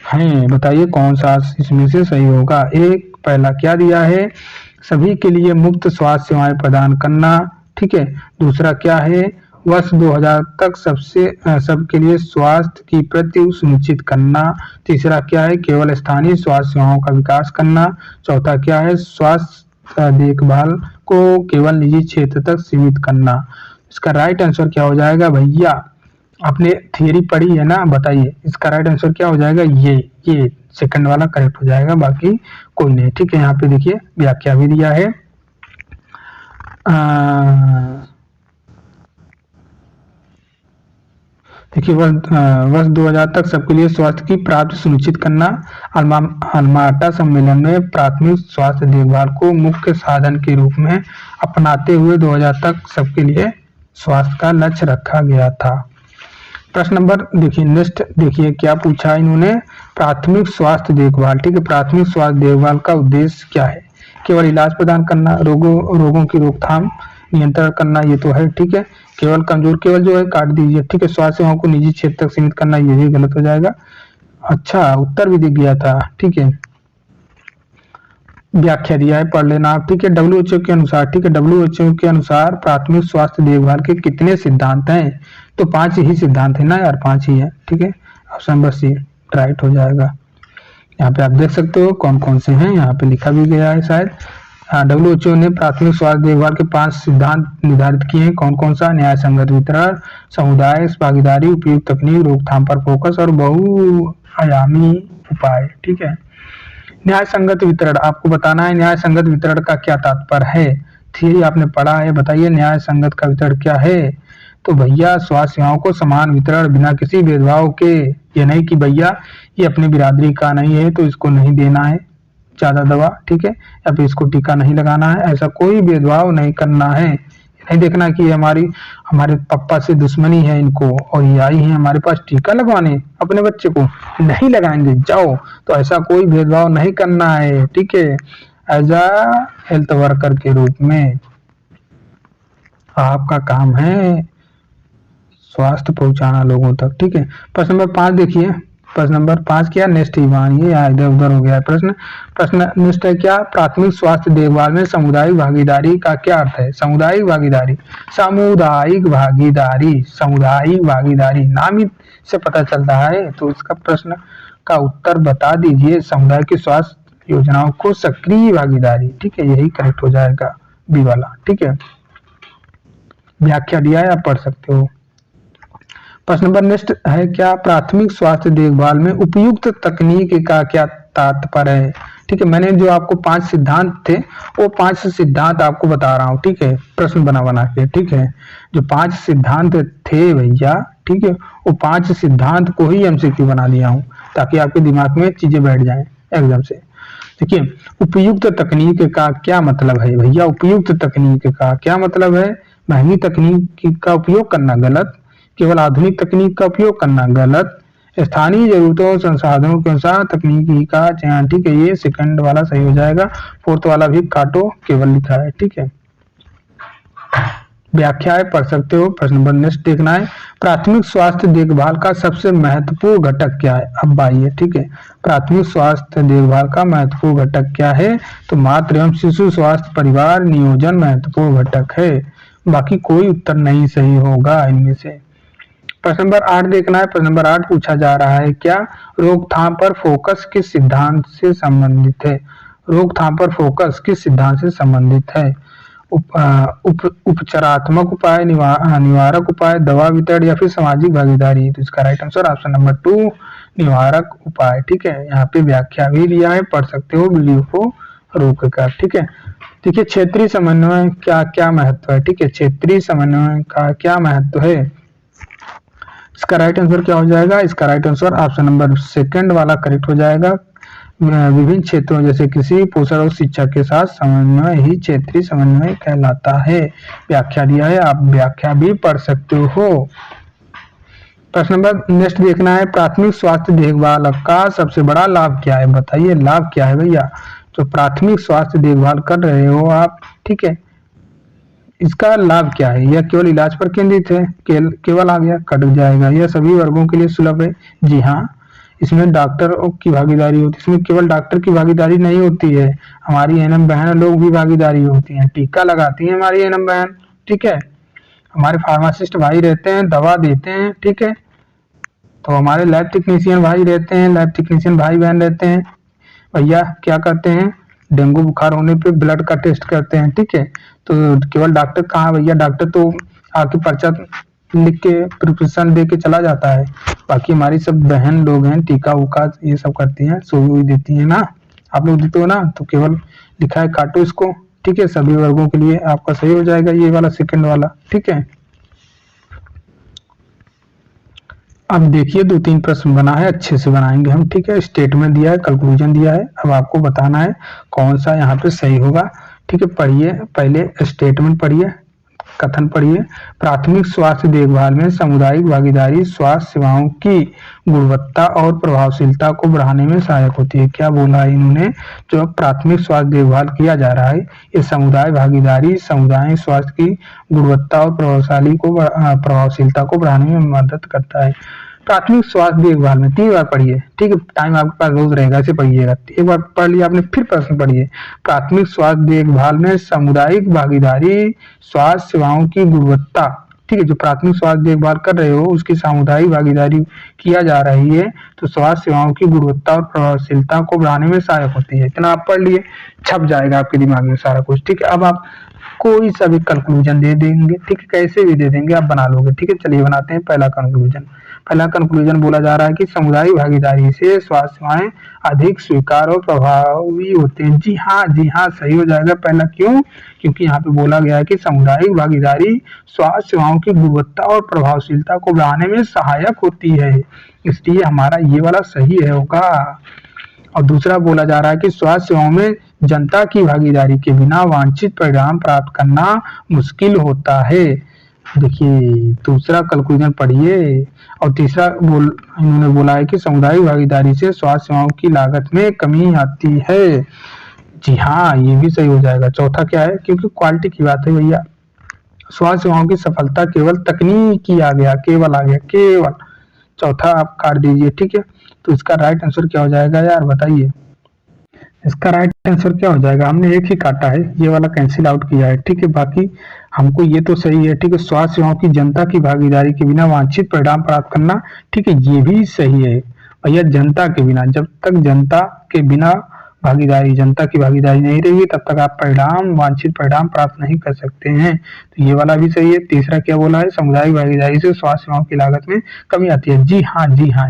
हैं, बताइए कौन सा इसमें से सही होगा। एक पहला क्या दिया है, सभी के लिए मुफ्त स्वास्थ्य सेवाएं प्रदान करना, ठीक है। दूसरा क्या है, वर्ष 2000 तक सबके लिए स्वास्थ्य की प्रति सुनिश्चित करना। तीसरा क्या है, केवल स्थानीय स्वास्थ्य सेवाओं का विकास करना। चौथा क्या है, स्वास्थ्य देखभाल को केवल निजी क्षेत्र तक सीमित करना। इसका राइट आंसर क्या हो जाएगा भैया, आपने थियरी पढ़ी है ना, बताइए इसका राइट आंसर क्या हो जाएगा, ये सेकंड वाला करेक्ट हो जाएगा, बाकी कोई नहीं, ठीक है। यहाँ पे देखिए व्याख्या भी दिया है, देखिए वर्ष 2000 तक सबके लिए स्वास्थ्य की प्राप्ति सुनिश्चित करना। अल्माटा सम्मेलन में प्राथमिक स्वास्थ्य देखभाल को मुख्य साधन के रूप में अपनाते हुए 2000 तक सबके लिए स्वास्थ्य का लक्ष्य रखा गया था। प्रश्न नंबर देखिए नेक्स्ट, देखिए क्या पूछा इन्होंने, प्राथमिक स्वास्थ्य देखभाल, ठीक है, प्राथमिक स्वास्थ्य देखभाल का उद्देश्य क्या है, केवल इलाज प्रदान करना, रोगों की रोकथाम नियंत्रण करना, ये तो है, ठीक है। केवल कमजोर, केवल जो है काट दीजिए, ठीक है। स्वास्थ्य सेवाओं को निजी क्षेत्र तक सीमित करना, ये भी गलत हो जाएगा। अच्छा उत्तर भी दिख गया था, ठीक है। व्याख्या दिया है, पढ़ लेना आप, ठीक है। WHO के अनुसार, ठीक है, WHO के अनुसार प्राथमिक स्वास्थ्य देखभाल के कितने सिद्धांत हैं, तो 5 ही सिद्धांत है ना यार, 5 ही है, ठीक है। ऑप्शन नंबर सी राइट हो जाएगा। यहाँ पे आप देख सकते हो कौन कौन से हैं, यहाँ पे लिखा भी गया है शायद। WHO ने प्राथमिक स्वास्थ्य देखभाल के 5 सिद्धांत निर्धारित किए हैं, कौन कौन सा, न्याय संगत वितरण, समुदाय भागीदारी, उपयुक्त तकनीक, रोकथाम पर फोकस और बहुआयामी उपाय, ठीक है। न्याय संगत वितरण आपको बताना है, न्याय संगत वितरण का क्या तात्पर्य है, थियरी आपने पढ़ा है, बताइए न्याय संगत का वितरण क्या है। तो भैया स्वास्थ्य सेवाओं को समान वितरण बिना किसी भेदभाव के, ये नहीं कि भैया ये अपनी बिरादरी का नहीं है तो इसको नहीं देना है ज्यादा दवा, ठीक है, या फिर इसको टीका नहीं लगाना है, ऐसा कोई भेदभाव नहीं करना है। नहीं देखना कि हमारे पापा से दुश्मनी है इनको और ये आई है हमारे पास टीका लगवाने अपने बच्चे को, नहीं लगाएंगे जाओ, तो ऐसा कोई भेदभाव नहीं करना है, ठीक है। एज अ हेल्थ वर्कर के रूप में आपका काम है स्वास्थ्य पहुंचाना लोगों तक, ठीक है। प्रश्न नंबर 5 देखिए, प्रश्न नंबर 5 क्या, नेक्स्ट ही मानिए यहाँ इधर उधर हो गया है प्रश्न नेक्स्ट है क्या, प्राथमिक स्वास्थ्य देखभाल में सामुदायिक भागीदारी का क्या अर्थ है। सामुदायिक भागीदारी, सामुदायिक भागीदारी, सामुदायिक भागीदारी नाम ही से पता चलता है, तो इसका प्रश्न का उत्तर बता दीजिए। समुदाय की स्वास्थ्य योजनाओं को सक्रिय भागीदारी, ठीक है, यही करेक्ट हो जाएगा बी वाला, ठीक है। व्याख्या दिया है, आप पढ़ सकते हो। प्रश्न नंबर नेक्स्ट है, क्या प्राथमिक स्वास्थ्य देखभाल में उपयुक्त तकनीक का क्या तात्पर्य है? ठीक है, मैंने जो आपको 5 सिद्धांत थे वो 5 सिद्धांत आपको बता रहा हूँ। ठीक है, प्रश्न बना बना के। ठीक है, जो 5 सिद्धांत थे भैया, ठीक है, वो 5 सिद्धांत को ही एमसीक्यू बना दिया हूँ ताकि आपके दिमाग में चीजें बैठ जाएं एकदम से। देखिए, उपयुक्त तकनीक का क्या मतलब है भैया? उपयुक्त तकनीक का क्या मतलब है? महंगी तकनीक का उपयोग करना गलत, केवल आधुनिक तकनीक का उपयोग करना गलत, स्थानीय जरूरतों और संसाधनों के अनुसार तकनीकी का चयन। ठीक है, ये सेकंड वाला सही हो जाएगा, फोर्थ वाला भी काटो, केवल लिखा है। ठीक है, व्याख्याएं पढ़ सकते हो। प्रश्न नंबर नेक्स्ट देखना है, प्राथमिक स्वास्थ्य देखभाल का सबसे महत्वपूर्ण घटक क्या है? अब आइए, ठीक है, प्राथमिक स्वास्थ्य देखभाल का महत्वपूर्ण घटक क्या है? तो मातृ एवं शिशु स्वास्थ्य परिवार नियोजन महत्वपूर्ण घटक है, बाकी कोई उत्तर नहीं सही होगा इनमें से। प्रश्न नंबर 8 देखना है। प्रश्न नंबर 8 पूछा जा रहा है, क्या रोकथाम पर फोकस किस सिद्धांत से संबंधित है? रोकथाम पर फोकस किस सिद्धांत से संबंधित है? उपचारात्मक उपाय, निवारक उपाय, दवा वितरण या फिर सामाजिक भागीदारी? तो इसका राइट आंसर ऑप्शन नंबर 2 निवारक उपाय। ठीक है, यहाँ पे व्याख्या भी दिया है, पढ़ सकते हो वीडियो को रोक कर। ठीक है, देखिए क्षेत्रीय समन्वय क्या क्या महत्व है? ठीक है, क्षेत्रीय समन्वय का क्या महत्व है? इसका राइट आंसर क्या हो जाएगा? इसका right answer option number second वाला करेक्ट हो जाएगा। विभिन्न क्षेत्रों जैसे कृषि, पोषण और शिक्षा के साथ समन्वय ही क्षेत्रीय समन्वय कहलाता है। व्याख्या दिया है, आप व्याख्या भी पढ़ सकते हो। प्रश्न नंबर नेक्स्ट देखना है, प्राथमिक स्वास्थ्य देखभाल का सबसे बड़ा लाभ क्या है? बताइए, लाभ क्या है भैया? तो प्राथमिक स्वास्थ्य देखभाल कर रहे हो आप, ठीक है, इसका लाभ क्या है? यह केवल इलाज पर केंद्रित है, केवल आ गया, कट जाएगा। यह सभी वर्गों के लिए सुलभ है। जी हाँ, इसमें डॉक्टर की भागीदारी होती है। इसमें केवल डॉक्टर की भागीदारी नहीं होती है, हमारी एनएम बहन लोग भी भागीदारी होती है, टीका लगाती है हमारी एनएम बहन। ठीक है, हमारे फार्मासिस्ट भाई रहते हैं, दवा देते हैं। ठीक है, तो हमारे लैब टेक्नीशियन भाई रहते हैं, लैब टेक्नीशियन भाई बहन रहते हैं। भैया क्या करते हैं? डेंगू बुखार होने पे ब्लड का टेस्ट करते हैं। ठीक है, तो केवल डॉक्टर कहाँ भैया? डॉक्टर तो आके पर्चा लिख के प्रिस्क्रिप्शन दे के चला जाता है, बाकी हमारी सब बहन लोग हैं, टीका उका ये सब करती हैं, सुई देती है ना, आप लोग देते हो ना, तो केवल लिखा है काटो इसको। ठीक है, सभी वर्गों के लिए आपका सही हो जाएगा ये वाला सेकंड वाला। ठीक है, अब देखिए 2-3 प्रश्न बना है, अच्छे से बनाएंगे हम। ठीक है, स्टेटमेंट दिया है, कंक्लूजन दिया है, अब आपको बताना है कौन सा यहाँ पे सही होगा। ठीक है, पढ़िए, पहले स्टेटमेंट पढ़िए, कथन पढ़िए। प्राथमिक स्वास्थ्य देखभाल में सामुदायिक भागीदारी स्वास्थ्य सेवाओं की गुणवत्ता और प्रभावशीलता को बढ़ाने में सहायक होती है। क्या बोला है इन्होंने? जो प्राथमिक स्वास्थ्य देखभाल किया जा रहा है, ये समुदाय भागीदारी समुदाय स्वास्थ्य की गुणवत्ता और प्रभावशीलता को बढ़ाने में मदद करता है। प्राथमिक स्वास्थ्य देखभाल में 3 बार पढ़िए। ठीक है, टाइम आपके पास रोज रहेगा, ऐसे पढ़िएगा। एक बार पढ़ लिया आपने, फिर प्रश्न पढ़िए। प्राथमिक स्वास्थ्य देखभाल में सामुदायिक भागीदारी स्वास्थ्य सेवाओं की गुणवत्ता। ठीक है, जो प्राथमिक स्वास्थ्य देखभाल कर रहे हो उसकी सामुदायिक भागीदारी किया जा रही है, तो स्वास्थ्य सेवाओं की गुणवत्ता और प्रभावशीलता को बढ़ाने में सहायक होती है। इतना आप पढ़ लिए, छप जाएगा आपके दिमाग में सारा कुछ। ठीक है, अब आप कोई सा भी कंक्लूजन दे देंगे, ठीक है, कैसे भी दे देंगे, आप बना लोगे। ठीक है, चलिए बनाते हैं पहला कंक्लूजन। पहला कंक्लूजन बोला जा रहा है कि सामुदायिक भागीदारी से स्वास्थ्य सेवाएं अधिक स्वीकार और प्रभावी होते हैं। जी हाँ, सही हो जाएगा पहला। क्यों? क्योंकि यहाँ पे बोला गया है कि सामुदायिक भागीदारी स्वास्थ्य सेवाओं की गुणवत्ता और प्रभावशीलता को बढ़ाने में सहायक होती है, इसलिए हमारा ये वाला सही है होगा। और दूसरा बोला जा रहा है कि स्वास्थ्य सेवाओं में जनता की भागीदारी के बिना वांछित परिणाम प्राप्त करना मुश्किल होता है। देखिए दूसरा कंक्लूजन पढ़िए। और तीसरा इन्होंने बोला है कि सामुदायिक भागीदारी से स्वास्थ्य सेवाओं की लागत में कमी आती है। जी हाँ, ये भी सही हो जाएगा। चौथा क्या है? क्योंकि क्वालिटी की बात है भैया, स्वास्थ्य सेवाओं की सफलता केवल तकनीकी आ गया, केवल आ गया, केवल। चौथा आप काट दीजिए। ठीक है, तो इसका राइट आंसर क्या हो जाएगा यार, बताइए। इसका राइट आंसर क्या हो जाएगा? हमने एक ही काटा है, ये वाला कैंसिल आउट किया है। ठीक है, बाकी हमको ये तो सही है। ठीक है, स्वास्थ्य सेवाओं की जनता की भागीदारी के बिना वांछित परिणाम प्राप्त करना, ठीक है, ये भी सही है भैया। जनता के बिना, जब तक जनता के बिना भागीदारी, जनता की भागीदारी नहीं रहेगी तब तक आप वांछित परिणाम प्राप्त नहीं कर सकते हैं। तो ये वाला भी सही है। तीसरा क्या बोला है, सामुदायिक भागीदारी से स्वास्थ्य सेवाओं की लागत में कमी आती है। जी हाँ, जी हाँ।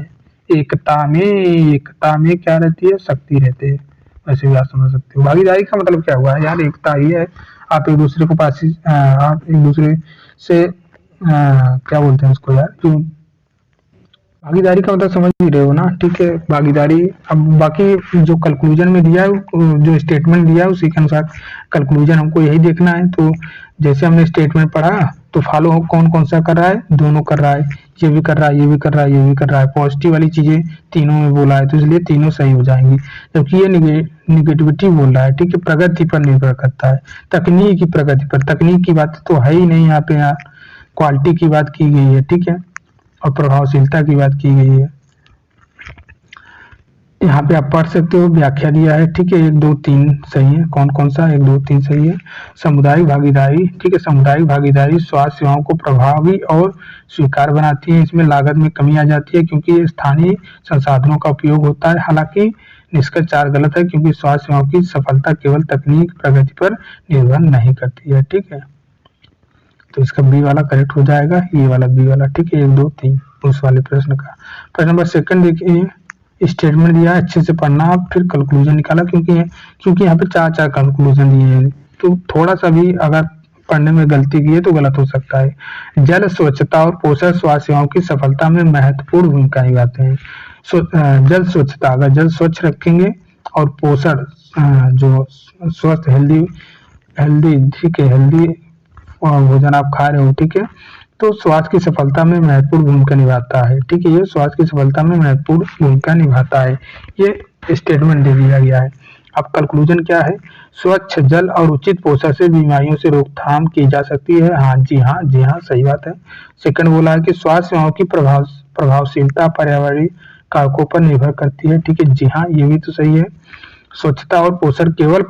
एकता में क्या रहती है, शक्ति रहती है। वैसे भी आप समझ सकते हो। भागीदारी का मतलब क्या हुआ है यार, एकता ही है। आप एक दूसरे को आप एक दूसरे से क्या बोलते हैं उसको यार, क्यों भागीदारी का मतलब समझ ही रहे हो ना, ठीक है। भागीदारी, अब बाकी जो कंक्लूजन में दिया है, जो स्टेटमेंट दिया है उसी के अनुसार कंक्लूजन हमको यही देखना है। तो जैसे हमने स्टेटमेंट पढ़ा तो फॉलो कौन कौन सा कर रहा है, दोनों कर रहा है, ये भी कर रहा है, ये भी कर रहा है, ये भी कर रहा है। पॉजिटिव वाली चीजें तीनों में बोला है तो इसलिए तीनों सही हो जाएंगी। जबकि ये निगेटिविटी बोल रहा है, ठीक है, प्रगति पर निर्भर करता है, तकनीक की प्रगति पर। तकनीक की बात तो है ही नहीं यहाँ पे यार, क्वालिटी की बात की गई है, ठीक है, और प्रभावशीलता की बात की गई है। यहाँ पे आप पढ़ सकते हो, व्याख्या दिया है, ठीक है। 1 2 3 सही है। कौन कौन सा 1 2 3 सही है। सामुदायिक भागीदारी, ठीक है, सामुदायिक भागीदारी स्वास्थ्य सेवाओं को प्रभावी और स्वीकार बनाती है। इसमें लागत में कमी आ जाती है क्योंकि ये स्थानीय संसाधनों का उपयोग होता है। हालांकि निष्कर्ष 4 गलत है क्योंकि स्वास्थ्य सेवाओं की सफलता केवल तकनीक प्रगति पर निर्भर नहीं करती है, ठीक है। तो इसका बी वाला करेक्ट हो जाएगा, ये वाला बी वाला, ठीक है। 1 2 3 उस वाले प्रश्न का। प्रश्न नंबर सेकंड देखिए, स्टेटमेंट दिया है, अच्छे से पढ़ना, फिर कंक्लूजन निकाला, क्योंकि यहाँ पे 4 कंक्लूजन दिए हैं। तो थोड़ा सा भी अगर पढ़ने में गलती की है तो गलत हो सकता है। जल स्वच्छता और पोषण स्वास्थ्य सेवाओं की सफलता में महत्वपूर्ण भूमिका निभाते हैं। जल स्वच्छता, अगर जल स्वच्छ रखेंगे और पोषण जो स्वस्थ हेल्दी हेल्दी ठीक है, हेल्दी भोजन आप खा रहे हो, ठीक है, तो स्वास्थ्य की सफलता में महत्वपूर्ण भूमिका निभाता है, ठीक है। ये स्वास्थ्य की सफलता में महत्वपूर्ण भूमिका निभाता है, ये स्टेटमेंट दे दिया गया है। अब कंक्लूजन क्या है, स्वच्छ जल और उचित पोषण से बीमारियों से रोकथाम की जा सकती है। हाँ जी हाँ, जी हाँ, सही बात है। सेकंड बोला है कि स्वास्थ्य सेवाओं की प्रभावशीलता पर्यावरणीय कारकों पर निर्भर करती है, ठीक है, जी हाँ, ये भी तो सही है। स्वच्छता और पोषण केवल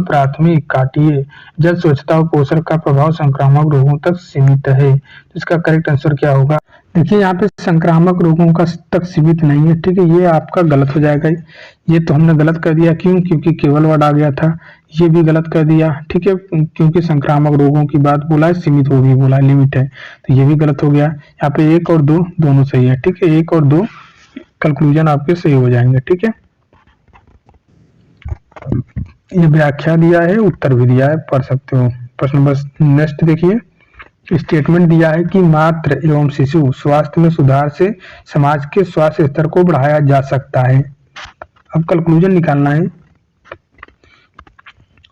प्राथमिक काटिए, जल स्वच्छता और पोषण का प्रभाव संक्रामक रोगों तक सीमित है। तो इसका करेक्ट आंसर क्या होगा, देखिए यहाँ पे संक्रामक रोगों का तक सीमित नहीं है, ठीक है, ये आपका गलत हो जाएगा। ये तो हमने गलत कर दिया, क्यों, क्योंकि केवल वर्ड आ गया था। ये भी गलत कर दिया, ठीक है, क्योंकि संक्रामक रोगों की बात बोला है, सीमित होगी बोला है, लिमिट है, तो ये भी गलत हो गया। यहाँ पे 1 और 2 दोनों सही है, ठीक है, 1 और 2 कंक्लूजन आपके सही हो जाएंगे, ठीक है। ये व्याख्या दिया है, उत्तर भी दिया है, पढ़ सकते हो। प्रश्न नंबर नेक्स्ट देखिए, स्टेटमेंट दिया है कि मातृ एवं शिशु स्वास्थ्य में सुधार से समाज के स्वास्थ्य स्तर को बढ़ाया जा सकता है। अब कंक्लूजन निकालना है।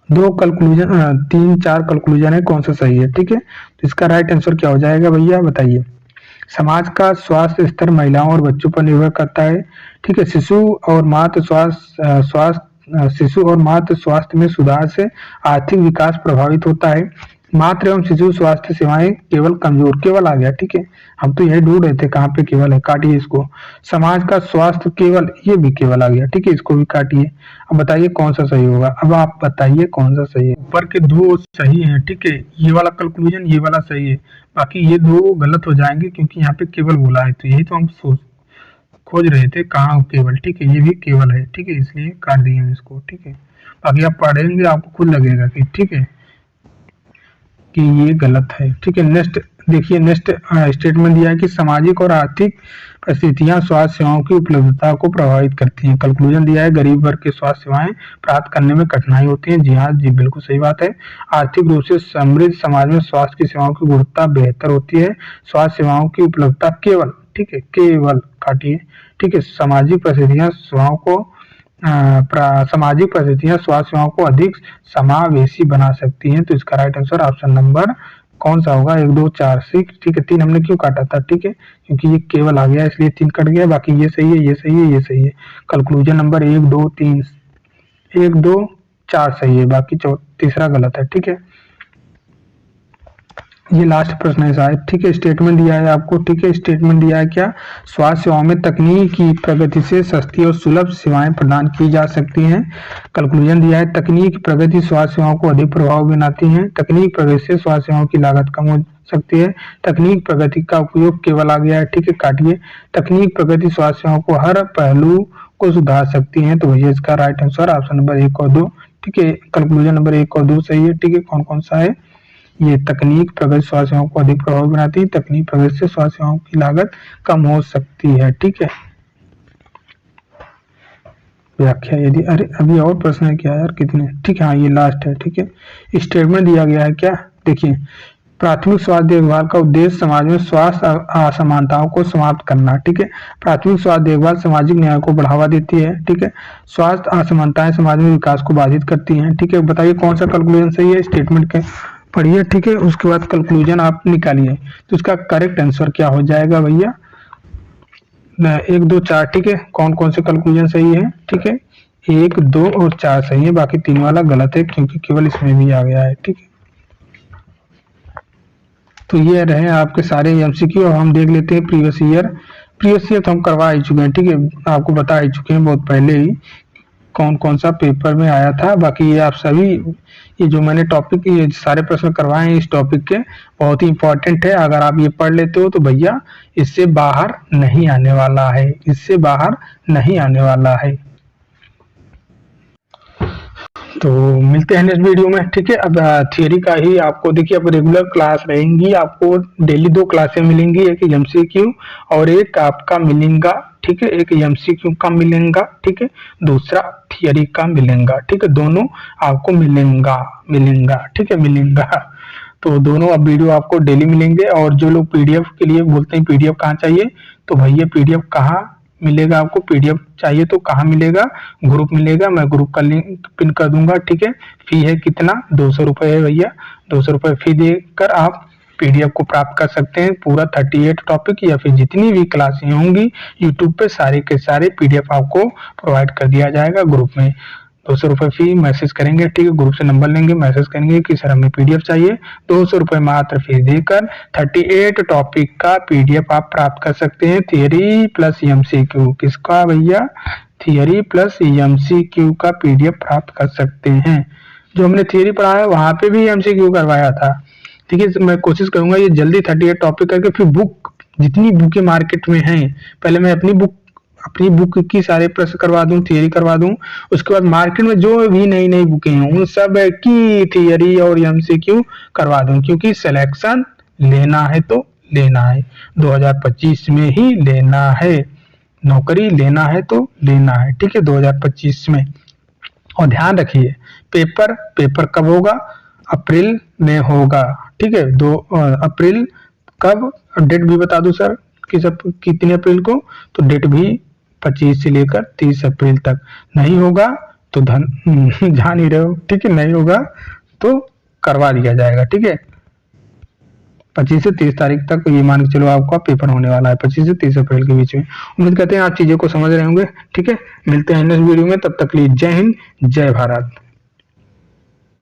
3 4 कंक्लूजन है, कौन सा सही है, ठीक है। तो इसका राइट आंसर क्या हो जाएगा भैया, बताइए। समाज का स्वास्थ्य स्तर महिलाओं और बच्चों पर निर्भर करता है, ठीक है। शिशु और मातृ स्वास्थ्य में सुधार से आर्थिक विकास प्रभावित होता है। मातृ एवं शिशु स्वास्थ्य सेवाएं केवल आ गया, ठीक है, हम तो यही ढूंढ रहे थे कहाँ पे केवल है, काटिए इसको। समाज का स्वास्थ्य केवल, ये भी केवल आ गया, ठीक है, इसको भी काटिए। अब बताइए कौन सा सही होगा, अब आप बताइए कौन सा सही है। ऊपर के 2 सही है, ठीक है, ये वाला कंक्लूजन, ये वाला सही है, बाकी ये 2 गलत हो जाएंगे क्योंकि यहाँ पे केवल बोला है, तो यही तो हम खोज रहे थे कहाँ केवल, ठीक है, ये भी केवल है, ठीक है, इसलिए काट दिए हम इसको, ठीक है। बाकी आप पढ़ेंगे आपको खुद लगेगा कि ठीक है कि ये गलत है, ठीक है। नेक्स्ट देखिए, नेक्स्ट स्टेटमेंट दिया है कि सामाजिक और आर्थिक परिस्थितियां स्वास्थ्य सेवाओं की उपलब्धता को प्रभावित करती हैं। कंक्लूजन दिया है गरीब वर्ग के स्वास्थ्य सेवाएं प्राप्त करने में कठिनाई होती है। जी हाँ, जी बिल्कुल सही बात है। आर्थिक रूप से समृद्ध समाज में स्वास्थ्य की सेवाओं की गुणवत्ता बेहतर होती है। स्वास्थ्य सेवाओं की उपलब्धता केवल, ठीक है, केवल काटिए, ठीक है, सामाजिक परिस्थितियां स्वास्थ्य सेवाओं को अधिक समावेशी बना सकती हैं। तो इसका राइट आंसर ऑप्शन नंबर कौन सा होगा, 1 2 4 6, ठीक है। 3 हमने क्यों काटा था, ठीक है, क्योंकि ये केवल आ गया इसलिए 3 कट गया, बाकी ये सही है, ये सही है, ये सही है। कंक्लूजन नंबर 1 2 3 1 2 4 सही है, बाकी तीसरा गलत है, ठीक है। ये लास्ट प्रश्न है शायद, ठीक है। स्टेटमेंट दिया है आपको, ठीक है, स्टेटमेंट दिया है क्या, स्वास्थ्य सेवाओं में तकनीक की प्रगति से सस्ती और सुलभ सेवाएं प्रदान की जा सकती हैं। कंक्लूजन दिया है तकनीक प्रगति स्वास्थ्य सेवाओं को अधिक प्रभाव बनाती है। तकनीक प्रगति से स्वास्थ्य सेवाओं की लागत कम हो सकती है। तकनीक प्रगति का उपयोग केवल आ गया है, ठीक है, काटिए। तकनीक प्रगति स्वास्थ्य सेवाओं को हर पहलू को सुधार सकती हैं। तो भैया इसका राइट आंसर ऑप्शन नंबर 1 और 2, ठीक है। कंक्लूजन नंबर 1 और 2 सही है, ठीक है। कौन कौन सा है? ये तकनीक प्रगति स्वास्थ्य सेवाओं को अधिक प्रभावी बनाती है, तकनीक प्रगति से स्वास्थ्य सेवाओं की लागत कम हो सकती है, ठीक है। व्याख्या यदि, अरे अभी और प्रश्न है क्या यार, कितने, ठीक है। हाँ ये लास्ट है, ठीक है। स्टेटमेंट दिया गया है क्या, देखिए, प्राथमिक स्वास्थ्य देखभाल का उद्देश्य समाज में स्वास्थ्य असमानताओं को समाप्त करना, ठीक है। प्राथमिक स्वास्थ्य देखभाल सामाजिक न्याय को बढ़ावा देती है, ठीक है। स्वास्थ्य असमानताएं समाज में विकास को बाधित करती हैं, ठीक है। बताइए कौन सा कंक्लूजन सही है, स्टेटमेंट के पढ़िए, ठीक है। उसके बाद कंक्लूजन आप निकालिए। तो इसका करेक्ट आंसर क्या हो जाएगा भैया, 1 2 4, ठीक है। कौन कौन से कंक्लूजन सही है, ठीक है। 1 2 और 4 सही है, बाकी 3 वाला गलत है क्योंकि केवल इसमें भी आ गया है, ठीक है। तो ये रहे आपके सारे एमसीक्यू। अब हम देख लेते हैं प्रीवियस ईयर तो हम करवा ही चुके हैं, ठीक है। आपको बता ही चुके हैं बहुत पहले ही कौन कौन सा पेपर में आया था। बाकी ये आप सभी, ये जो मैंने टॉपिक, ये सारे प्रश्न करवाए हैं इस टॉपिक के, बहुत ही इंपॉर्टेंट है। अगर आप ये पढ़ लेते हो तो भैया इससे बाहर नहीं आने वाला है, इससे बाहर नहीं आने वाला है। तो मिलते हैं नेक्स्ट वीडियो में, ठीक है। अब थियरी का ही आपको देखिए, अब रेगुलर क्लास रहेंगी, आपको डेली 2 क्लासें मिलेंगी, एक एमसीक्यू और एक आपका मिलेगा, ठीक है। एक एमसीक्यू का मिलेगा, ठीक है, दूसरा थियरी का मिलेगा, ठीक है। दोनों आपको मिलेगा, ठीक है, मिलेगा। तो दोनों अब वीडियो आपको डेली मिलेंगे। और जो लोग पीडीएफ के लिए बोलते हैं पीडीएफ कहाँ चाहिए, तो भैया पीडीएफ कहाँ मिलेगा आपको, पीडीएफ चाहिए तो कहाँ मिलेगा, ग्रुप मिलेगा, मैं ग्रुप का लिंक पिन कर दूंगा, ठीक है। फी है कितना, 200 रुपए है भैया, 200 रुपए फी देकर आप पीडीएफ को प्राप्त कर सकते हैं। पूरा 38 टॉपिक या फिर जितनी भी क्लासें होंगी यूट्यूब पे सारे के सारे पीडीएफ आपको प्रोवाइड कर दिया जाएगा ग्रुप में। 200 रुपए फी, मैसेज करेंगे, ठीक है। ग्रुप से नंबर लेंगे, मैसेज करेंगे कि सर हमें पीडीएफ चाहिए, 200 रुपए मात्र फीस देकर 38 टॉपिक का पीडीएफ आप प्राप्त कर सकते हैं। थियरी प्लस एमसीक्यू, किसका भैया, थियरी प्लस एमसीक्यू का पीडीएफ प्राप्त कर सकते हैं। जो हमने थियरी पढ़ा है वहां पे भी एमसीक्यू करवाया था, ठीक है। मैं कोशिश करूंगा ये जल्दी 38 टॉपिक करके, फिर बुक जितनी बुकें मार्केट में हैं, पहले मैं अपनी बुक की सारे प्रश्न करवा दूं, थियरी करवा दूं, उसके बाद मार्केट में जो भी नई नई बुकें हैं उन सब की थियरी और एमसीक्यू करवा दूं, क्योंकि सिलेक्शन लेना है तो लेना है, 2025 में ही लेना है, नौकरी लेना है तो लेना है, ठीक है, 2025 में। और ध्यान रखिए पेपर कब होगा, अप्रैल में होगा, ठीक है। 2 अप्रैल कब, डेट भी बता दूं सर कितने अप्रैल को, तो डेट भी 25 से लेकर 30 अप्रैल तक। नहीं होगा तो जान ही रहे हो, ठीक है, नहीं होगा तो करवा दिया जाएगा, ठीक है। 25 से 30 तारीख तक ये मान के चलो आपका पेपर होने वाला है, 25 से 30 अप्रैल के बीच में। उम्मीद करते हैं आप चीजें को समझ रहे होंगे, ठीक है। मिलते हैं नेक्स्ट वीडियो में, तब तक के लिए जय हिंद, जय भारत।